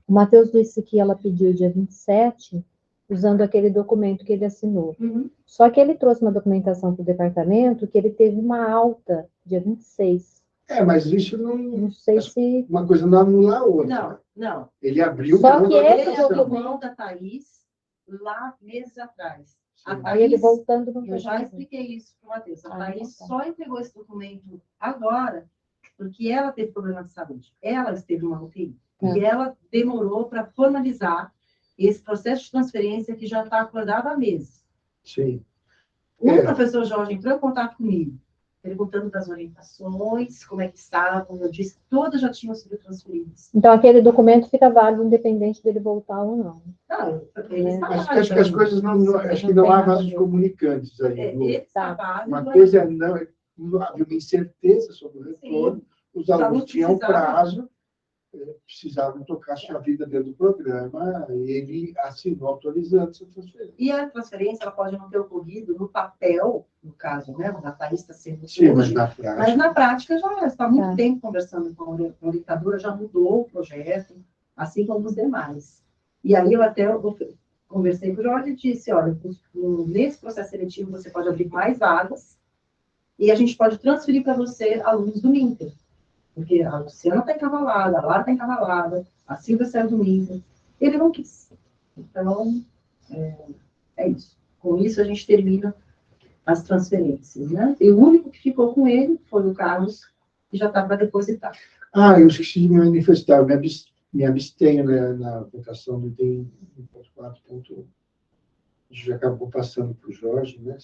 O Matheus disse que ela pediu dia 27, usando aquele documento que ele assinou. Uhum. Só que ele trouxe uma documentação para o departamento que ele teve uma alta dia 26. Mas isso não... Não sei se... Uma coisa não anula a outra. Não. Ele abriu... Só que Ele esse é o documento... irmão da Thaís, lá meses atrás. A Sim. Aí ele Thaís, voltando no eu já expliquei isso para o Matheus. A Thaís tá. só entregou esse documento agora porque ela teve problema de saúde. Ela esteve numa UTI. E ela demorou para formalizar esse processo de transferência que já está acordado há meses. Sim. O professor Jorge entrou em contato comigo, perguntando das orientações, como é que estavam. Eu disse que todas já tinham sido transferidas. Então, aquele documento fica válido, independente dele voltar ou não. Não, ele está Acho válido. que as coisas não... Acho que não há vasos comunicantes aí. Ele está válido. Uma coisa é não havia uma incerteza sobre o retorno. Os alunos tinham prazo, precisavam tocar sua vida dentro do programa, e ele assinou autorizando essa transferência. E a transferência ela pode não ter ocorrido no papel, no caso, né? A Thaís está sendo Sim, hoje, mas na prática já está há muito tempo conversando com a orientadora, já mudou o projeto, assim como os demais. E aí eu até conversei com o Jorge e disse, olha, nesse processo seletivo você pode abrir mais vagas e a gente pode transferir para você alunos do Ninter. Porque a Luciana está encavalada, a Lara está encavalada, a Silvia saiu do Ninter. Ele não quis. Então, é isso. Com isso, a gente termina as transferências, né? E o único que ficou com ele foi o Carlos, que já está para depositar. Eu esqueci de me manifestar. Eu me abstenho, né, na votação do item 1.4.1. A gente já acabou passando para o Jorge, né?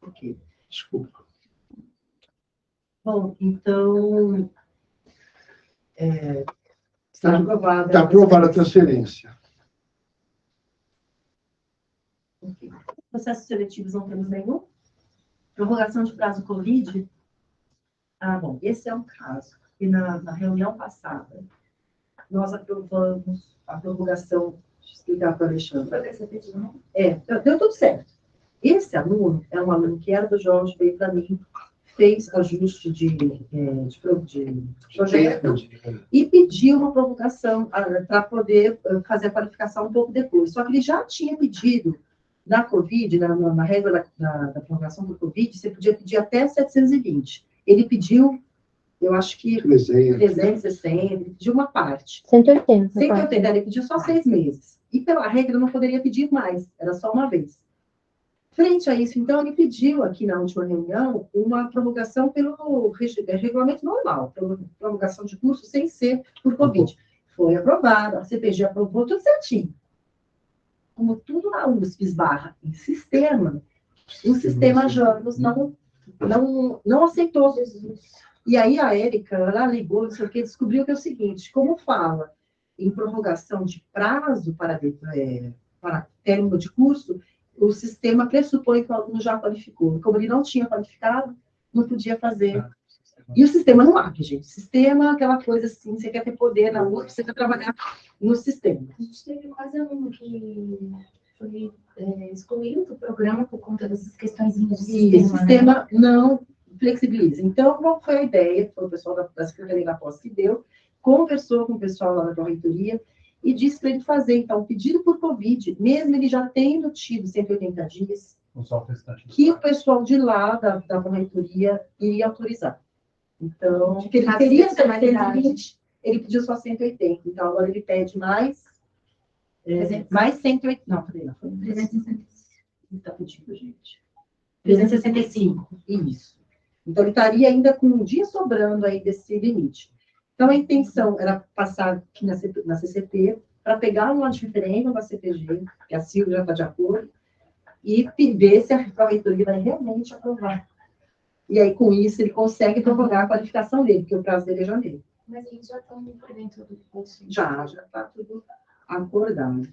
Ok. Desculpa. Bom, então, está aprovada. Está aprovada a transferência. Okay. Processos seletivos não temos nenhum. Prorrogação de prazo Covid. Bom, esse é um caso. E na reunião passada, nós aprovamos a prorrogação. Deixa eu explicar para o Alexandre. Deu tudo certo. Esse aluno é um aluno que era do Jorge, veio para mim, fez ajuste de projeto e pediu uma prorrogação para poder fazer a qualificação um pouco depois. Só que ele já tinha pedido, na Covid, na regra da prorrogação do Covid, você podia pedir até 720. Ele pediu, eu acho que 360, ele pediu uma parte. 180. 180, ele pediu só 6 meses. E pela regra não poderia pedir mais, era só uma vez. Frente a isso, então, ele pediu aqui na última reunião uma prorrogação pelo regulamento normal, pela prorrogação de curso sem ser por Covid. Foi aprovado, a CPG aprovou tudo certinho. Como tudo na USP esbarra em sistema, o sistema Janus não aceitou. E aí a Érica, ela ligou, não sei o que, descobriu que é o seguinte, como fala em prorrogação de prazo para término de curso, o sistema pressupõe que o aluno já qualificou. Como ele não tinha qualificado, não podia fazer. E o sistema não abre, gente. O sistema, aquela coisa assim, você quer ter poder na USP, você quer trabalhar no sistema. A gente teve quase aluno que foi excluído do programa por conta dessas questões de sistema. E o sistema não flexibiliza. Então, qual foi a ideia? Foi o pessoal da Secretaria da Pós que deu, conversou com o pessoal lá da reitoria, e disse para ele fazer, então, pedido por Covid, mesmo ele já tendo tido 180 dias, que o pessoal de lá, da reitoria, iria autorizar. Então, porque ele teria 720, ele pediu só 180. Então, agora ele pede mais Mais 180, não, falei, não, foi 360. Está pedindo, gente. 365, isso. Então, ele estaria ainda com um dia sobrando aí desse limite. Então, a intenção era passar aqui na CCP para pegar um lote diferente da CPG, que a Silvia já está de acordo, e ver se a reitoria vai realmente aprovar. E aí, com isso, ele consegue prorrogar a qualificação dele, porque o prazo dele é janeiro. Mas eles já estão por dentro do curso. Já está tudo acordado.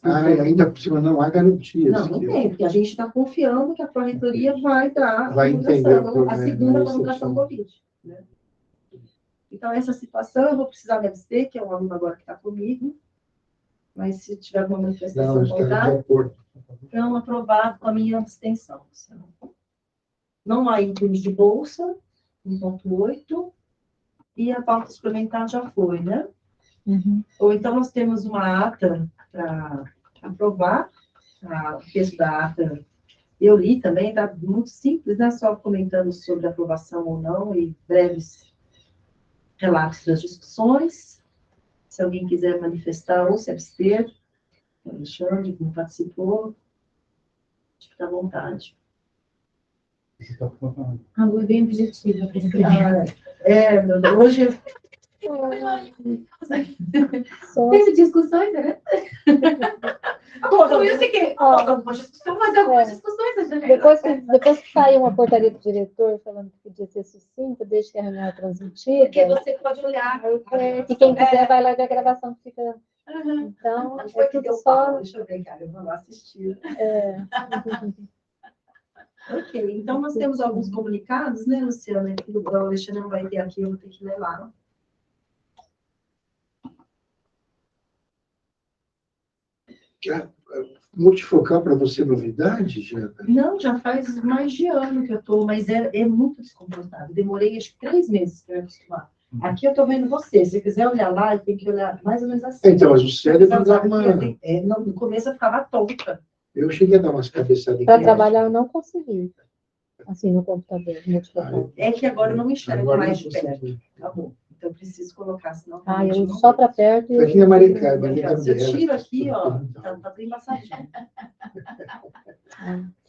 Ainda por cima não há garantias. Não tem, porque a gente está confiando que a Pró-Reitoria vai dar Vai entender a segunda prorrogação Covid. Né? Então, essa situação, eu vou precisar me abster, que é um aluno agora que está comigo, mas se tiver alguma manifestação contrária, então, aprovado com a minha abstenção. Não há índice de bolsa, 1,8, e a pauta suplementar já foi, né? Uhum. Ou então, nós temos uma ata para aprovar, o texto da ata eu li também, está muito simples, né? Só comentando sobre aprovação ou não, e breves relatos das discussões. Se alguém quiser manifestar ou se abster, o Alexandre, que não participou, fica à vontade. A Lu é bem objetiva para esse Hoje... Teve discussões, né? Eu sei que algumas discussões, mas algumas discussões já depois que saiu uma portaria do diretor falando que podia ser sucinta, deixa que a reunião é transmitida. Porque você pode olhar. E quem quiser vai lá ver a gravação que fica. Uhum. Então, foi que tudo deu só. pau, deixa eu ver, cara, eu vou lá assistir. Ok, então nós temos alguns comunicados, né, Luciana? O Alexandre não vai ter aqui, eu vou ter que ler lá. Multifocal para você novidade, já? Não, já faz mais de ano que eu estou, mas é muito desconfortável. Demorei acho que 3 meses para me acostumar. Aqui eu estou vendo você. Se você quiser olhar lá, tem que olhar mais ou menos assim. Então, mas o cérebro dá uma... No começo eu ficava tonta. Eu cheguei a dar umas cabeçadas. Para trabalhar eu não consegui. Assim, no computador, multifocal. É que agora eu não me enxergo Agora mais não de perto. consigo. Tá bom. Então eu preciso colocar, senão... Eu uso só para perto. Aqui na Maricá, Se eu tiro aqui, ó, tá bem embaçadinho.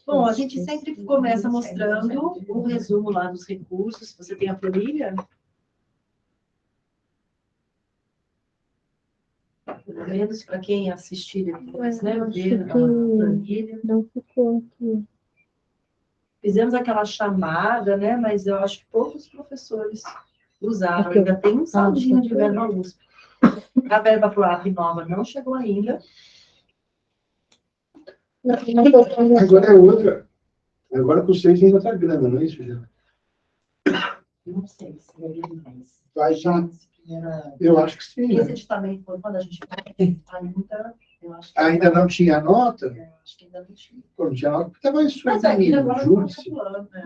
Bom, a gente sempre começa mostrando um resumo lá dos recursos. Você tem a planilha? Pelo menos para quem assistir depois, né? Ver a planilha. Não ficou aqui. Fizemos aquela chamada, né? Mas eu acho que poucos professores usaram. Ainda tem um saldinho de verba USP. A verba para o AP nova não chegou ainda. Agora é outra. Agora com 6 ainda está grana, não é isso, já? Não sei se é mais. Vai já. Eu acho que sim. Esse Né? editamento, quando a gente ainda, eu acho que ainda não tinha nota? Eu acho que ainda não tinha. Pô, não tinha nota porque estava isso. Mas ainda agora não está calculando, né?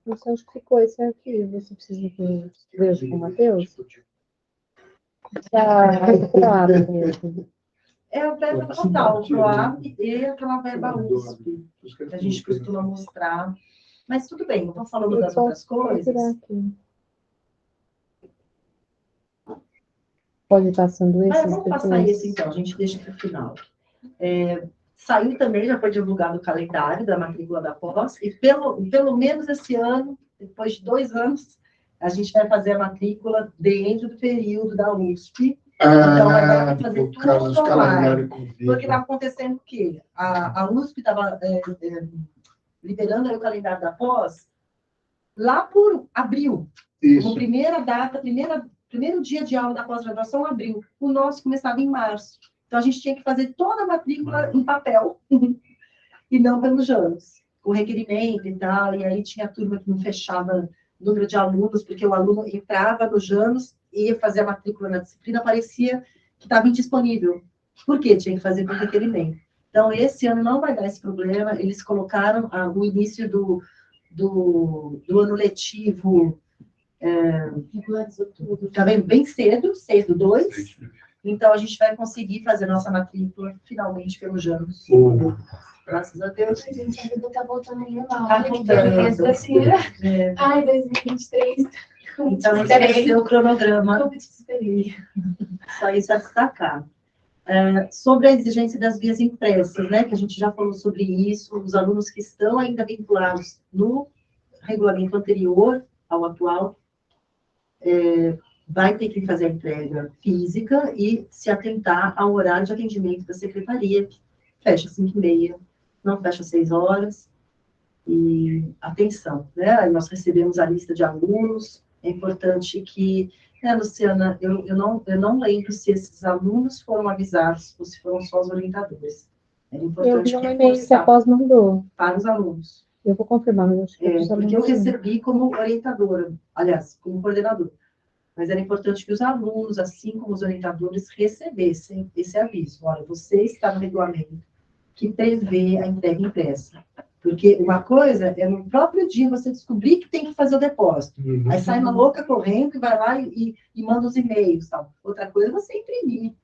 Não sei onde ficou esse arquivo. Você precisa ver com o Matheus? É a verba total, o PROAP e aquela verba USP, que a gente costuma mostrar. Mas tudo bem, eu estou falando das outras coisas. Pode estar sendo esse? Vamos passar esse então, a gente deixa para o final. Saiu também, já foi divulgado o calendário da matrícula da pós, e pelo menos esse ano, depois de 2 anos, a gente vai fazer a matrícula dentro do período da USP. Então, agora vai fazer tudo online. Porque está acontecendo o quê? A USP estava liberando aí o calendário da pós lá por abril. Isso. Como primeira data, primeiro dia de aula da pós-graduação, abril. O nosso começava em março. Então, a gente tinha que fazer toda a matrícula em papel e não pelos JANS, com requerimento e tal. E aí tinha a turma que não fechava o número de alunos, porque o aluno entrava no JANS e ia fazer a matrícula na disciplina, parecia que estava indisponível. Por quê? Tinha que fazer por requerimento. Então, esse ano não vai dar esse problema. Eles colocaram o início do ano letivo, tá bem cedo, 6/2. Então, a gente vai conseguir fazer nossa matrícula finalmente pelo JANS. Graças a Deus. A gente ainda está voltando a normal. Tá voltando. Assim, ai, 2023. Então, esse é o cronograma. Eu me desesperei. Só isso a destacar. Sobre a exigência das guias impressas, né, que a gente já falou sobre isso, os alunos que estão ainda vinculados no regulamento anterior ao atual, vai ter que fazer a entrega física e se atentar ao horário de atendimento da secretaria, que fecha às 5h30, não fecha às 6 horas. E atenção, né? Aí nós recebemos a lista de alunos. É importante que, Luciana, eu não lembro se esses alunos foram avisados ou se foram só os orientadores. É Eu importante vi um e-mail que a reforçar pós mandou. para os alunos. Eu vou confirmar, mas acho que Porque eu recebi como orientadora, aliás, como coordenadora. Mas era importante que os alunos, assim como os orientadores, recebessem esse aviso. Olha, você está no regulamento que prevê a entrega impressa. Porque uma coisa é no próprio dia você descobrir que tem que fazer o depósito. Aí sai uma louca correndo e vai lá e manda os e-mails. Tal. Outra coisa é você imprimir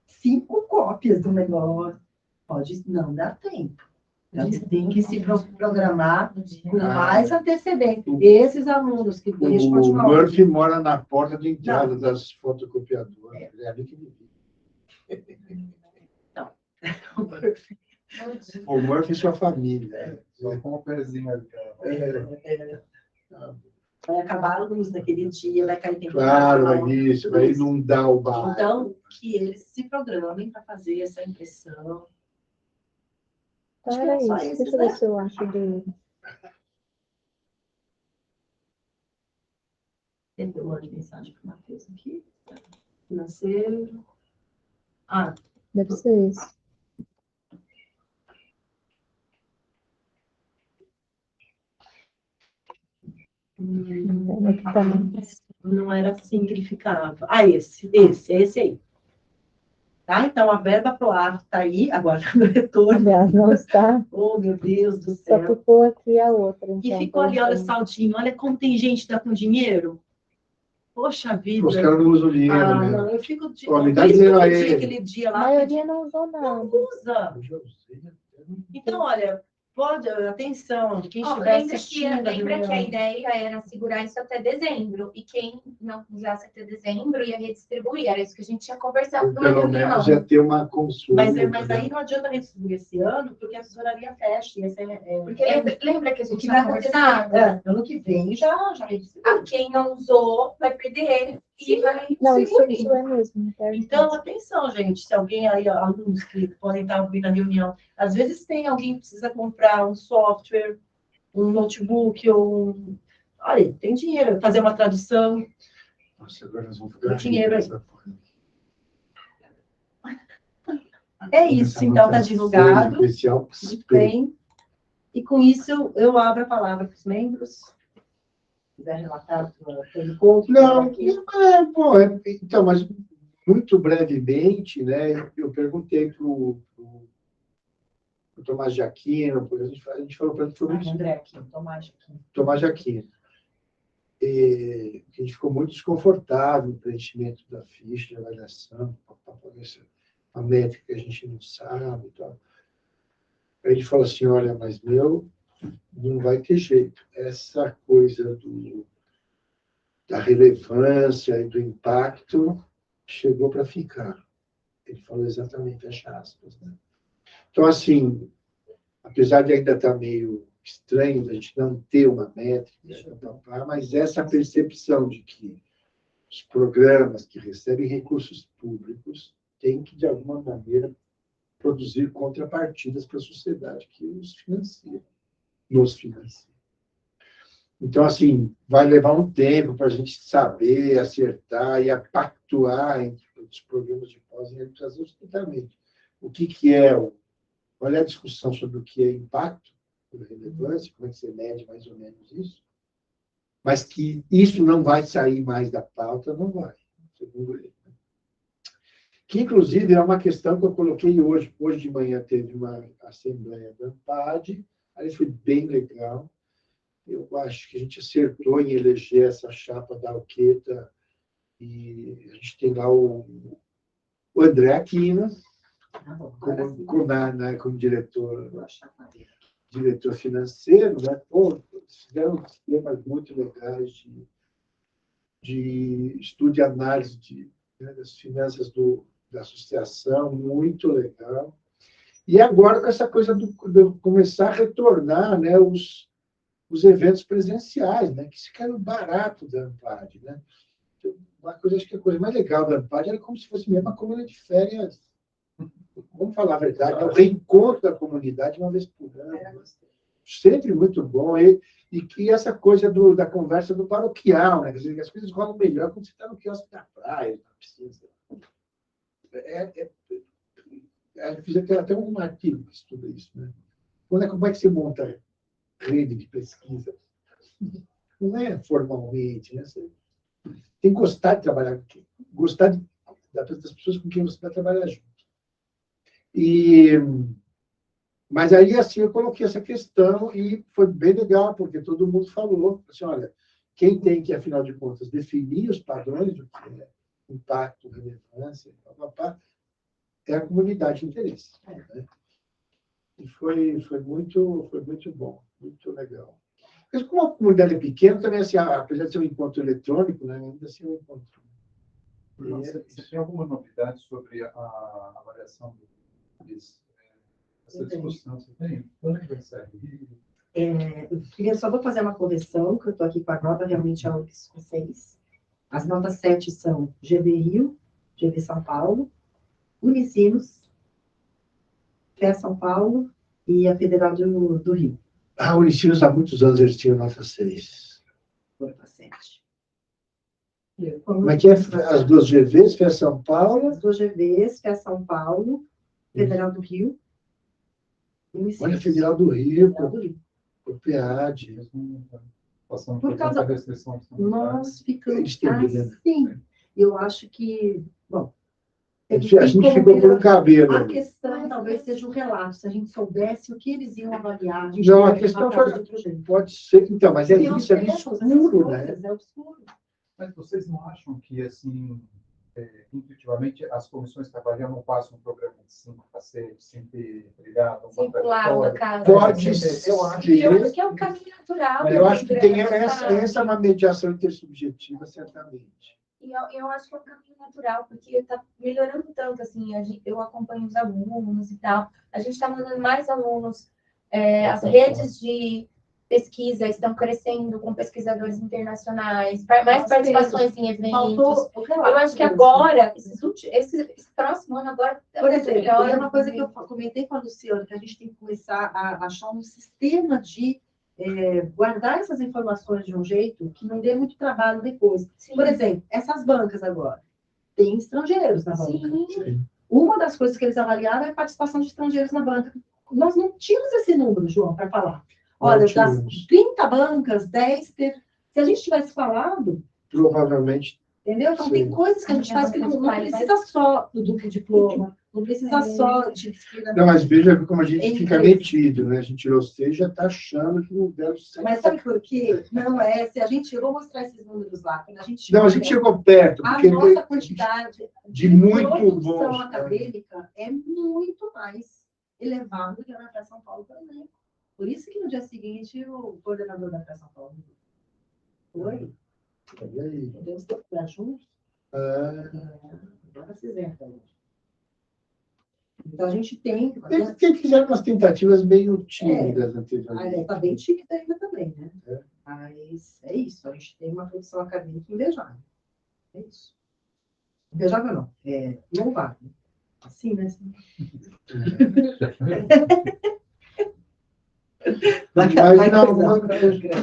5 cópias do negócio. Pode não dar tempo. Então, você tem que se programar com mais antecedência. Esses alunos que deixam o Murphy mora na porta de entrada das fotocopiadoras. É ali que vive. Não. O Murphy e sua família. Só com o pezinho ali. Vai acabar a luz naquele dia, vai cair Claro, vai inundar o bar. Então, que eles se programem para fazer essa impressão. Então era isso. Deixa eu ver se eu acho dele. Tem uma mensagem para o Matheus aqui. Financeiro. Ah, Deve ser esse. Não era assim que ele ficava. Ah, esse aí. Tá? Então, a verba pro ar está aí, agora no retorno. Aliás, não está. Oh, meu Deus do Só céu. ficou aqui a outra. E Então, ficou ali, olha o saltinho. Olha como tem gente que está com dinheiro. Poxa vida. Os caras não usam dinheiro, né? Não, eu fico... Me dá dinheiro a ele. Aquele dia lá, a maioria não usou nada. não usa. Então, olha, pode, atenção, quem estiver assistindo... Lembra que a ideia era segurar isso até dezembro, e quem não usasse até dezembro ia redistribuir, era isso que a gente tinha conversado no Pelo menos ia ter uma consulta. Mas aí não adianta redistribuir esse ano, porque a tesouraria fecha. Porque lembra que a gente tinha conversado? Ano que vem já redistribui. Quem não usou vai perder e vai Não, isso distribuir. é mesmo. Então, atenção, gente, se alguém aí, alunos que podem estar ouvindo a reunião, às vezes tem alguém que precisa comprar um software, um notebook, ou um... Olha, tem dinheiro, fazer uma tradução. Nossa, agora nós vamos ficar... Dinheiro aí. É isso, então está divulgado. Bem, e com isso eu abro a palavra para os membros. Se quiser relatar o encontro. Não, então, mas muito brevemente, né, eu perguntei para o Tomás de Aquino, porque a gente falou para ele sobre isso. André Aquino, Tomás de Aquino. A gente ficou muito desconfortável no preenchimento da ficha de avaliação, a métrica que a gente não sabe e tal. Aí ele falou assim, olha, mas não vai ter jeito. Essa coisa da relevância e do impacto chegou para ficar. Ele falou exatamente, fecha aspas. Né? Então, assim, apesar de ainda estar meio estranho a gente não ter uma métrica, mas essa percepção de que os programas que recebem recursos públicos têm que, de alguma maneira, produzir contrapartidas para a sociedade que nos financia. Então, assim, vai levar um tempo para a gente saber, acertar e pactuar entre os programas de pós e educação hospitalamento. O que é qual é a discussão sobre o que é impacto, relevância, como é que você mede mais ou menos isso, mas que isso não vai sair mais da pauta, não vai, segundo ele. Que, inclusive, é uma questão que eu coloquei hoje. Hoje de manhã teve uma assembleia da ANPAD, aí foi bem legal. Eu acho que a gente acertou em eleger essa chapa da Alqueta, e a gente tem lá o André Aquino, como diretor financeiro, né? Pô, fizeram temas muito legais de estudo e análise das finanças da associação, muito legal. E agora, com essa coisa de começar a retornar, né, os eventos presenciais, né, que se ficaram barato da Ampad, né? Uma coisa, acho que a coisa mais legal da Ampad era como se fosse mesmo uma colônia de férias. Vamos falar a verdade, é o reencontro da comunidade uma vez por ano. Sempre muito bom. E que essa coisa da conversa do paroquial, né? Quer dizer, as coisas rolam melhor quando você está no quiosque da praia, na piscina. Eu fiz até um artigo que estuda isso, né? Como é que você monta rede de pesquisa? Não é formalmente, né? Você tem que gostar de trabalhar com quem? Gostar das pessoas com quem você vai trabalhar junto. Mas aí, assim, eu coloquei essa questão e foi bem legal, porque todo mundo falou, assim, olha, quem tem que, afinal de contas, definir os padrões do que é impacto, relevância, é a comunidade de interesse. Né? E foi muito bom, muito legal. Mas como a comunidade é pequena, também, assim, apesar de ser um encontro eletrônico, né, ainda assim é um encontro. Você tem alguma novidade sobre a avaliação dessa discussão? Você tem? Quando é que vai sair? Eu só vou fazer uma correção, que eu estou aqui com a nota, realmente é o que vocês. As notas 7 são GV Rio, GV São Paulo, Unicinos, FEA São Paulo e a Federal do Rio. O Unicinos, há muitos anos, eles tinham nota 6. Nota 7. Como é que é? As duas GVs, FEA São Paulo? As duas GVs, FEA São Paulo, Federal do Rio. Olha, Federal do Rio, o PEAD. Por causa da restrição. Nós ficamos assim. Eu acho que, bom, a gente ficou por um cabelo. A questão talvez seja o relato. Se a gente soubesse o que eles iam avaliar, não, a questão pode ser. Então, mas é isso, é absurdo, né? É absurdo. Mas vocês não acham que, assim, intuitivamente, as comissões trabalhando não passam um programa de 5 para 6, sem ter brigado? Circular, no caso. Pode ser. Eu acho que é um caminho natural. Eu acho que tem essa é uma mediação intersubjetiva, certamente. E eu acho que é um caminho natural, porque está melhorando tanto, assim, eu acompanho os alunos e tal, a gente está mandando mais alunos, as redes de pesquisa estão crescendo com pesquisadores internacionais, mais participações em eventos. Eu acho que agora, esse próximo ano, agora... Por exemplo, é uma coisa que eu comentei com a Luciana, que a gente tem que começar a achar um sistema de guardar essas informações de um jeito que não dê muito trabalho depois. Sim. Por exemplo, essas bancas agora, tem estrangeiros na banca. Sim. Uma das coisas que eles avaliaram é a participação de estrangeiros na banca. Nós não tínhamos esse número, João, para falar. Olha, das 30 bancas, 10 se a gente tivesse falado... Provavelmente. Entendeu? Então, tem coisas que a gente faz que não precisa só do duplo diploma, não precisa só de disciplina. Não, mas veja como a gente fica metido, né? A gente tirou 6 já está achando que não deve ser. Mas sabe por quê? Não é. Se a gente... Eu vou mostrar esses números lá. Quando a gente não, a gente chegou perto. A nossa quantidade de muito produção bons acadêmica é muito mais elevada do que a da FEA São Paulo, por exemplo. Por isso que no dia seguinte o coordenador da FEA São Paulo foi. E aí? Podemos procurar juntos? Agora vocês vêm também. Então, a gente tem... Tem fizeram umas tentativas meio tímidas anteriormente. Está bem tímida ainda também, né? Mas é isso. A gente tem uma produção acadêmica invejável. É isso. Invejável não. É louvável. Assim, né?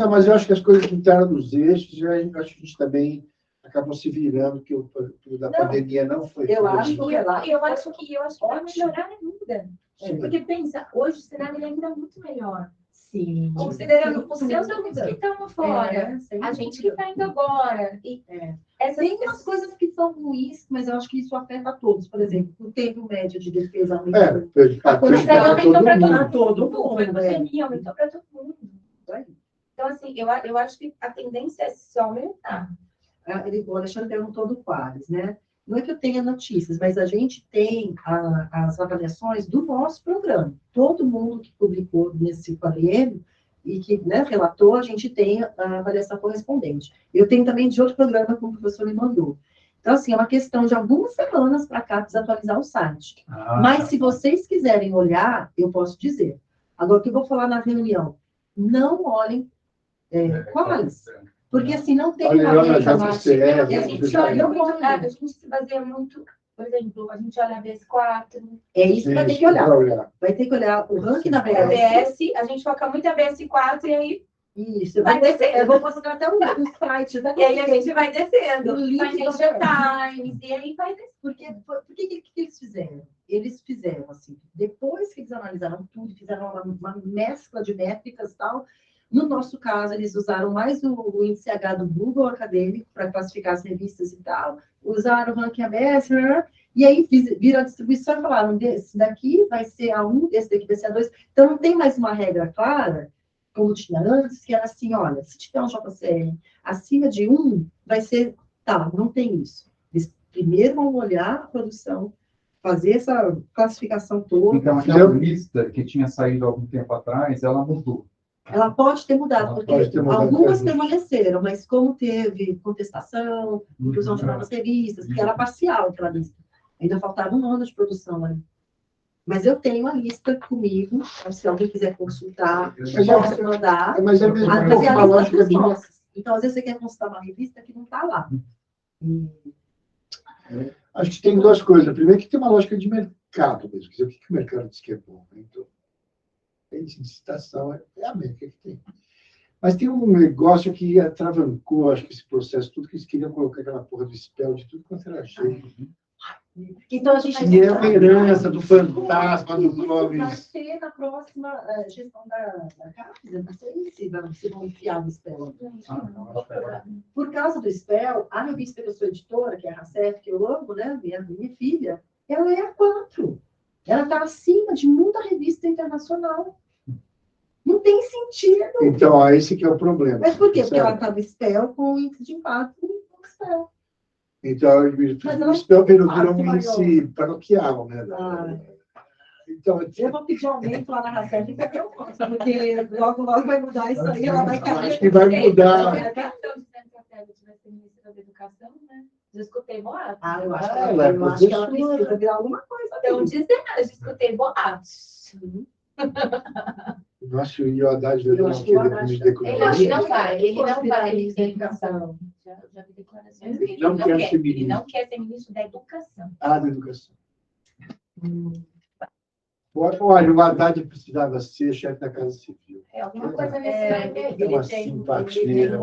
Mas eu acho que as coisas que entraram nos eixos, eu acho que a gente também acabou se virando, que o da pandemia não foi. Eu acho que vai melhorar ainda. Porque pensa, hoje o cenário ainda é muito melhor. Sim. Considerando os seus alunos que estão fora, a gente que está indo agora. Tem umas coisas que são ruins, mas eu acho que isso afeta a todos. Por exemplo, o tempo médio de defesa aumentou. Aumentou para todo mundo. Aumentou para todo mundo. Então, assim, eu acho que a tendência é só aumentar. O Alexandre perguntou do Qualis, né? Não é que eu tenha notícias, mas a gente tem as avaliações do nosso programa. Todo mundo que publicou nesse quadriênio e que, né, relatou, a gente tem a avaliação correspondente. Eu tenho também de outro programa que o professor me mandou. Então, assim, é uma questão de algumas semanas para cá desatualizar o site. Mas, se vocês quiserem olhar, eu posso dizer. Agora, o que eu vou falar na reunião? Não olhem quais. Porque, assim, não tem Olha, uma olha, regra. já disse, A gente se baseia muito, por exemplo, a gente olha a ABS4, É isso que vai ter que olhar. Vai ter que olhar o ranking da a ABS. ABS, a gente foca muito em ABS4 e aí Isso, vai descendo. eu vou mostrar até o site. E aí a gente vai descendo. O link Financial Times, e aí vai descendo. Por que eles fizeram? Eles fizeram assim, depois que eles analisaram tudo, fizeram uma mescla de métricas e tal. No nosso caso, eles usaram mais o índice H do Google acadêmico para classificar as revistas e tal, usaram o ranking ABS, né? E aí viram a distribuição e falaram, desse daqui vai ser A1, desse daqui vai ser A2. Então, não tem mais uma regra clara, como tinha antes, que era assim, olha, se tiver um JCR acima de 1, vai ser tal, não tem isso. Eles primeiro vão olhar a produção, fazer essa classificação toda. Então, aquela lista que tinha saído há algum tempo atrás, ela mudou. Ela pode ter mudado, porque algumas também. permaneceram, mas como teve contestação, inclusão de novas revistas, porque era parcial aquela lista. Ainda faltava um ano de produção ali. Mas eu tenho a lista comigo, se alguém quiser consultar, eu posso mandar. Mas é mesmo Mas é a uma lista lógica dos de... nossos. Então, às vezes, você quer consultar uma revista que não está lá. Acho que tem duas coisas. Primeiro, que tem uma lógica de mercado mesmo. Quer dizer, o que o mercado diz que é bom? Então, índice de citação é a métrica que tem. Mas tem um negócio que atravancou, acho que esse processo, tudo que eles queriam colocar aquela porra do spell, de tudo quanto era jeito. Então, a gente... E é uma herança do fantasma, do Clóvis. Vai ter na próxima gestão da CAPES, eu não sei se vão enfiar o spell. Por causa do spell, a revista que eu sou editora, que é a RACEF, que eu amo, né, minha filha, ela é a 4. Ela está acima de muita revista internacional. Não tem sentido. Então, esse que é o problema. Mas por quê? Porque ela está no spell com o índice de impacto no spell. Então, o spell virou um índice paroquial, né? Então, eu vou pedir aumento lá na RACEF, porque eu posso, porque logo vai mudar isso aí, ela vai cair. Acho que vai mudar. A questão de centro vai ser ministra da Educação, né? Já escutei boatos. Eu acho que ela precisa virar alguma coisa. Então, dizendo, eu já escutei boatos. Nossa, e o Haddad Eu acho que o Haddad ele não vai ministro da Educação. Já vi declarações dele. Ele não quer ser ministro da Educação. Da Educação. Olha, o Haddad precisava ser chefe da Casa Civil. Alguma coisa nesse Tem uma simpatia.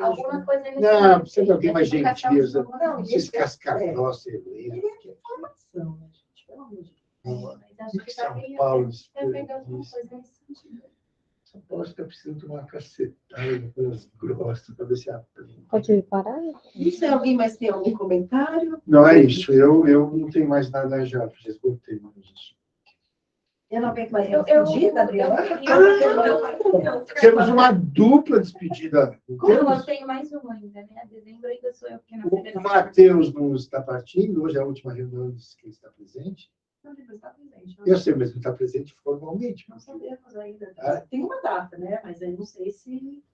Alguma coisa nesse Não, precisa de alguém mais gentil. Não esses cascagrossa, Ele é informação, né, gente? Pelo amor de Deus. São Paulo, alguma coisa nesse sentido. São Paulo está precisando tomar uma cacetada, coisas grossas, para ver se aprende. Pode parar? Isso, alguém mais tem algum comentário? Não, é isso. Eu não tenho mais nada já, já esgotei. Eu não venho mais despedida, Adriana? Temos uma dupla despedida. Eu tenho mais uma ainda, né? Dezembro ainda sou eu que não. O Matheus não está partindo, hoje é a última reunião que ele está presente. Não, ele está presente. Eu sei, mas ele está presente formalmente. Não sabemos ainda. Tem uma data, né? Mas eu não sei se...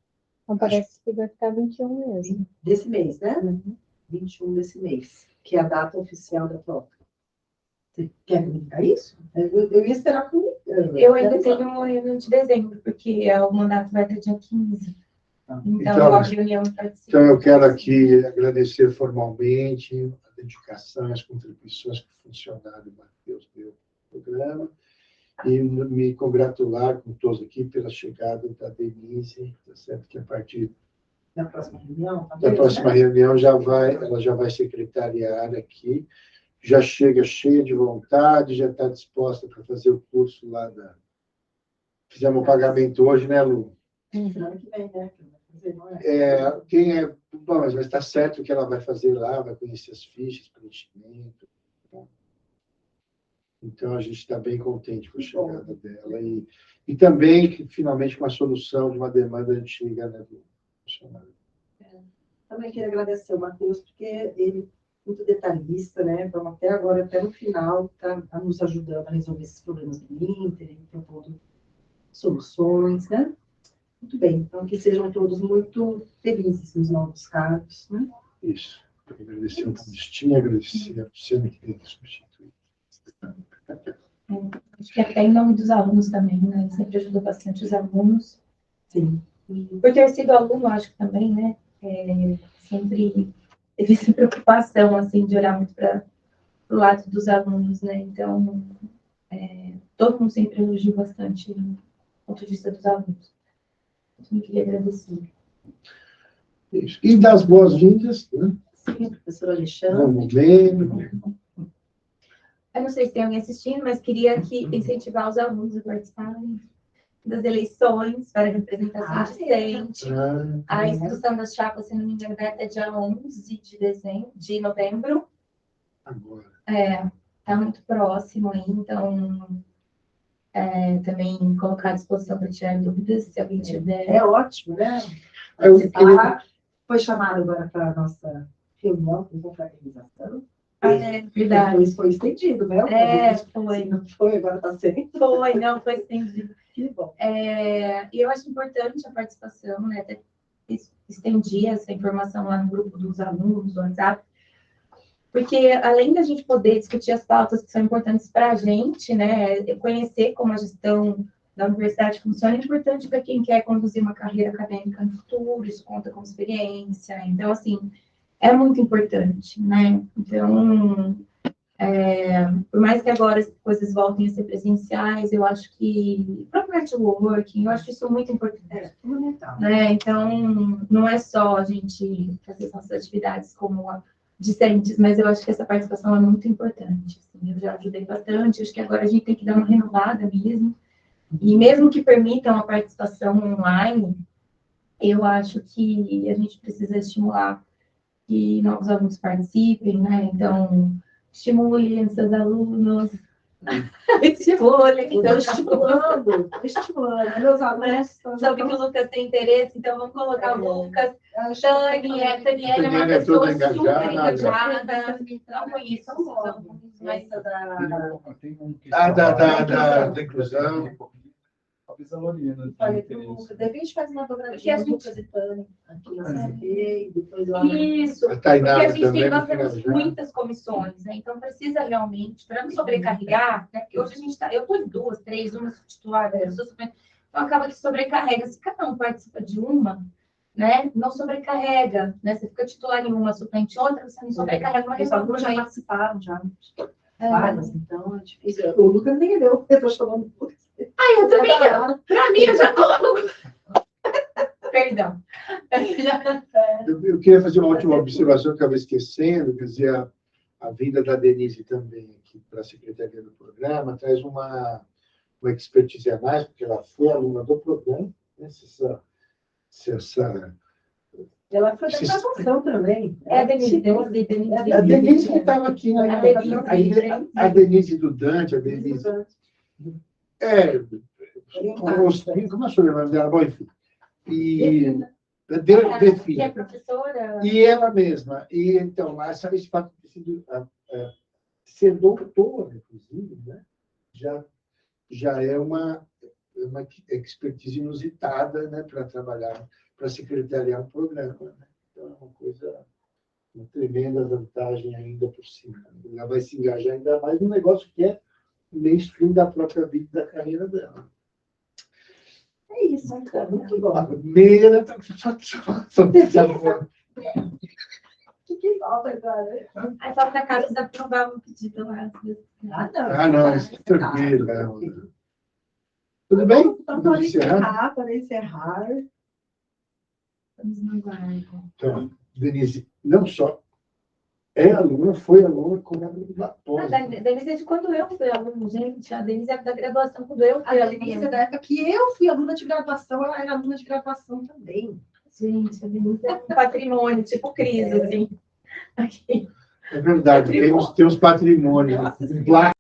Então, parece que vai ficar 21 mesmo. Desse mês, né? 21 desse mês, que é a data oficial da troca. Você quer comunicar isso? Eu ia esperar por... Eu ainda tenho uma reunião de dezembro, porque o mandato vai até dia 15. Então, a reunião participa. Então, eu quero aqui agradecer formalmente a dedicação e as contribuições que o funcionário Matheus deu ao programa e me congratular com todos aqui pela chegada da Denise, tá certo? Que a partir da próxima reunião, reunião ela já vai secretariar aqui, já chega cheia de vontade, já está disposta para fazer o curso lá da... Fizemos o pagamento hoje, né, Lu? Semana que vem, né? Bom, mas está certo que ela vai fazer lá, vai conhecer as fichas, preenchimento. Então, a gente está bem contente com a chegada dela. E também, finalmente, com a solução de uma demanda antiga, né, do funcionário. Também quero agradecer o Matheus, porque ele muito detalhista, né? Então, até agora, até no final, está nos ajudando a resolver esses problemas do Inter, propondo soluções, né? Muito bem. Então, que sejam todos muito felizes nos novos cargos, né? Isso. Agradecer ao Cristina, agradecer a Luciana que tem que substituir. Acho que até em nome dos alunos também, né? Sempre ajuda bastante os alunos. Sim. E por ter sido aluno, acho que também, né? Sempre teve essa preocupação, assim, de olhar muito para o lado dos alunos, né? Então, todo mundo sempre elogiou bastante do ponto de vista dos alunos. Eu queria agradecer. Isso. E das boas-vindas, né? Sim, professor Alexandre. Vamos bem. Eu não sei se tem alguém assistindo, mas queria aqui incentivar os alunos a participarem das eleições para representação discente. A inscrição das chapas, se não me engano, vai até dia 11 de novembro. Agora. Está muito próximo aí, então também colocar à disposição para tirar dúvidas, se alguém tiver. É ótimo, né? Eu Você queria- foi chamado agora para a nossa reunião de confraternização. Verdade. Depois foi estendido, né? Foi. Não foi, agora está sendo. Foi estendido. Que bom. E eu acho importante a participação, né? Até estendi essa informação lá no grupo dos alunos, do WhatsApp, porque além da gente poder discutir as pautas que são importantes para a gente, né? Conhecer como a gestão da universidade funciona, é importante para quem quer conduzir uma carreira acadêmica no futuro, isso conta como experiência. Então, assim, é muito importante, né? Então, por mais que agora as coisas voltem a ser presenciais, eu acho que o próprio networking, eu acho isso muito importante. Fundamental. Né? Então, não é só a gente fazer nossas atividades como discentes, mas eu acho que essa participação é muito importante. Assim, eu já ajudei bastante, acho que agora a gente tem que dar uma renovada mesmo. E mesmo que permitam a participação online, eu acho que a gente precisa estimular que novos alunos participem, né? Então, estimulem seus alunos. Estimulem. Estou estimulando. Meus alunos estão. Sabe que o Lucas tem interesse, então vamos colocar o Lucas. A Taniela é uma Taniela é pessoa toda engajada. super engajada. Não conheço os alunos, mas Tem um que Da inclusão. a Bisalorina. Falei para o Lucas, de repente faz uma Porque dobradinha a do gente- Lucas e Tânia, aqui na CP, depois lá. isso, A porque Tainá a gente também, nós temos engajada. muitas comissões, né? Então precisa realmente, para não sobrecarregar, né? Porque hoje a gente está, eu estou em 2, 3, uma titular, eu sou suplente, então acaba que sobrecarrega. Se cada um participa de uma, né? Não sobrecarrega, né? Você fica titular em uma, suplente em outra, você não sobrecarrega uma Os alunos já reunião. participaram, já. Várias, então é difícil. O Lucas nem deu, eu estou chamando o Lucas. Eu também, para mim, eu já estou. Perdão. Eu queria fazer uma última observação que eu estava esquecendo, quer dizer, a vinda da Denise também aqui para a secretaria do programa traz uma expertise a mais, porque ela foi aluna do programa, né? Ela foi da graduação também. É a Denise, A Denise que estava aqui, né? A Denise. A Denise do Dante, a Denise. Como é o sobrenome dela? Bom, enfim. E Que é professora. E ela mesma. E então, lá, sabe, esse fato de ser doutora, inclusive, né? Já é uma expertise inusitada, né, para trabalhar, para secretariar um programa. Né? Então, é uma tremenda vantagem ainda por cima. Ela vai se engajar ainda mais no negócio que é o mainstream da própria vida da carreira dela. É isso, então, muito bom. Meira, Que falta agora? Aí falta a casa da aprovar o pedido lá. não, isso é tranquilo. Tudo bem? Então, Vamos encerrar? para encerrar. Vamos no guarda. Então, Denise, não só é aluna, foi aluna, como aluna pós. A Denise é de quando eu fui aluna, gente. A Denise é da graduação quando eu A fui Denise, aluna. da época que eu fui aluna de graduação, ela era aluna de graduação também. Gente, a Denise é um patrimônio, tipo Cris, assim. Aqui. É verdade, tem uns patrimônios. Placa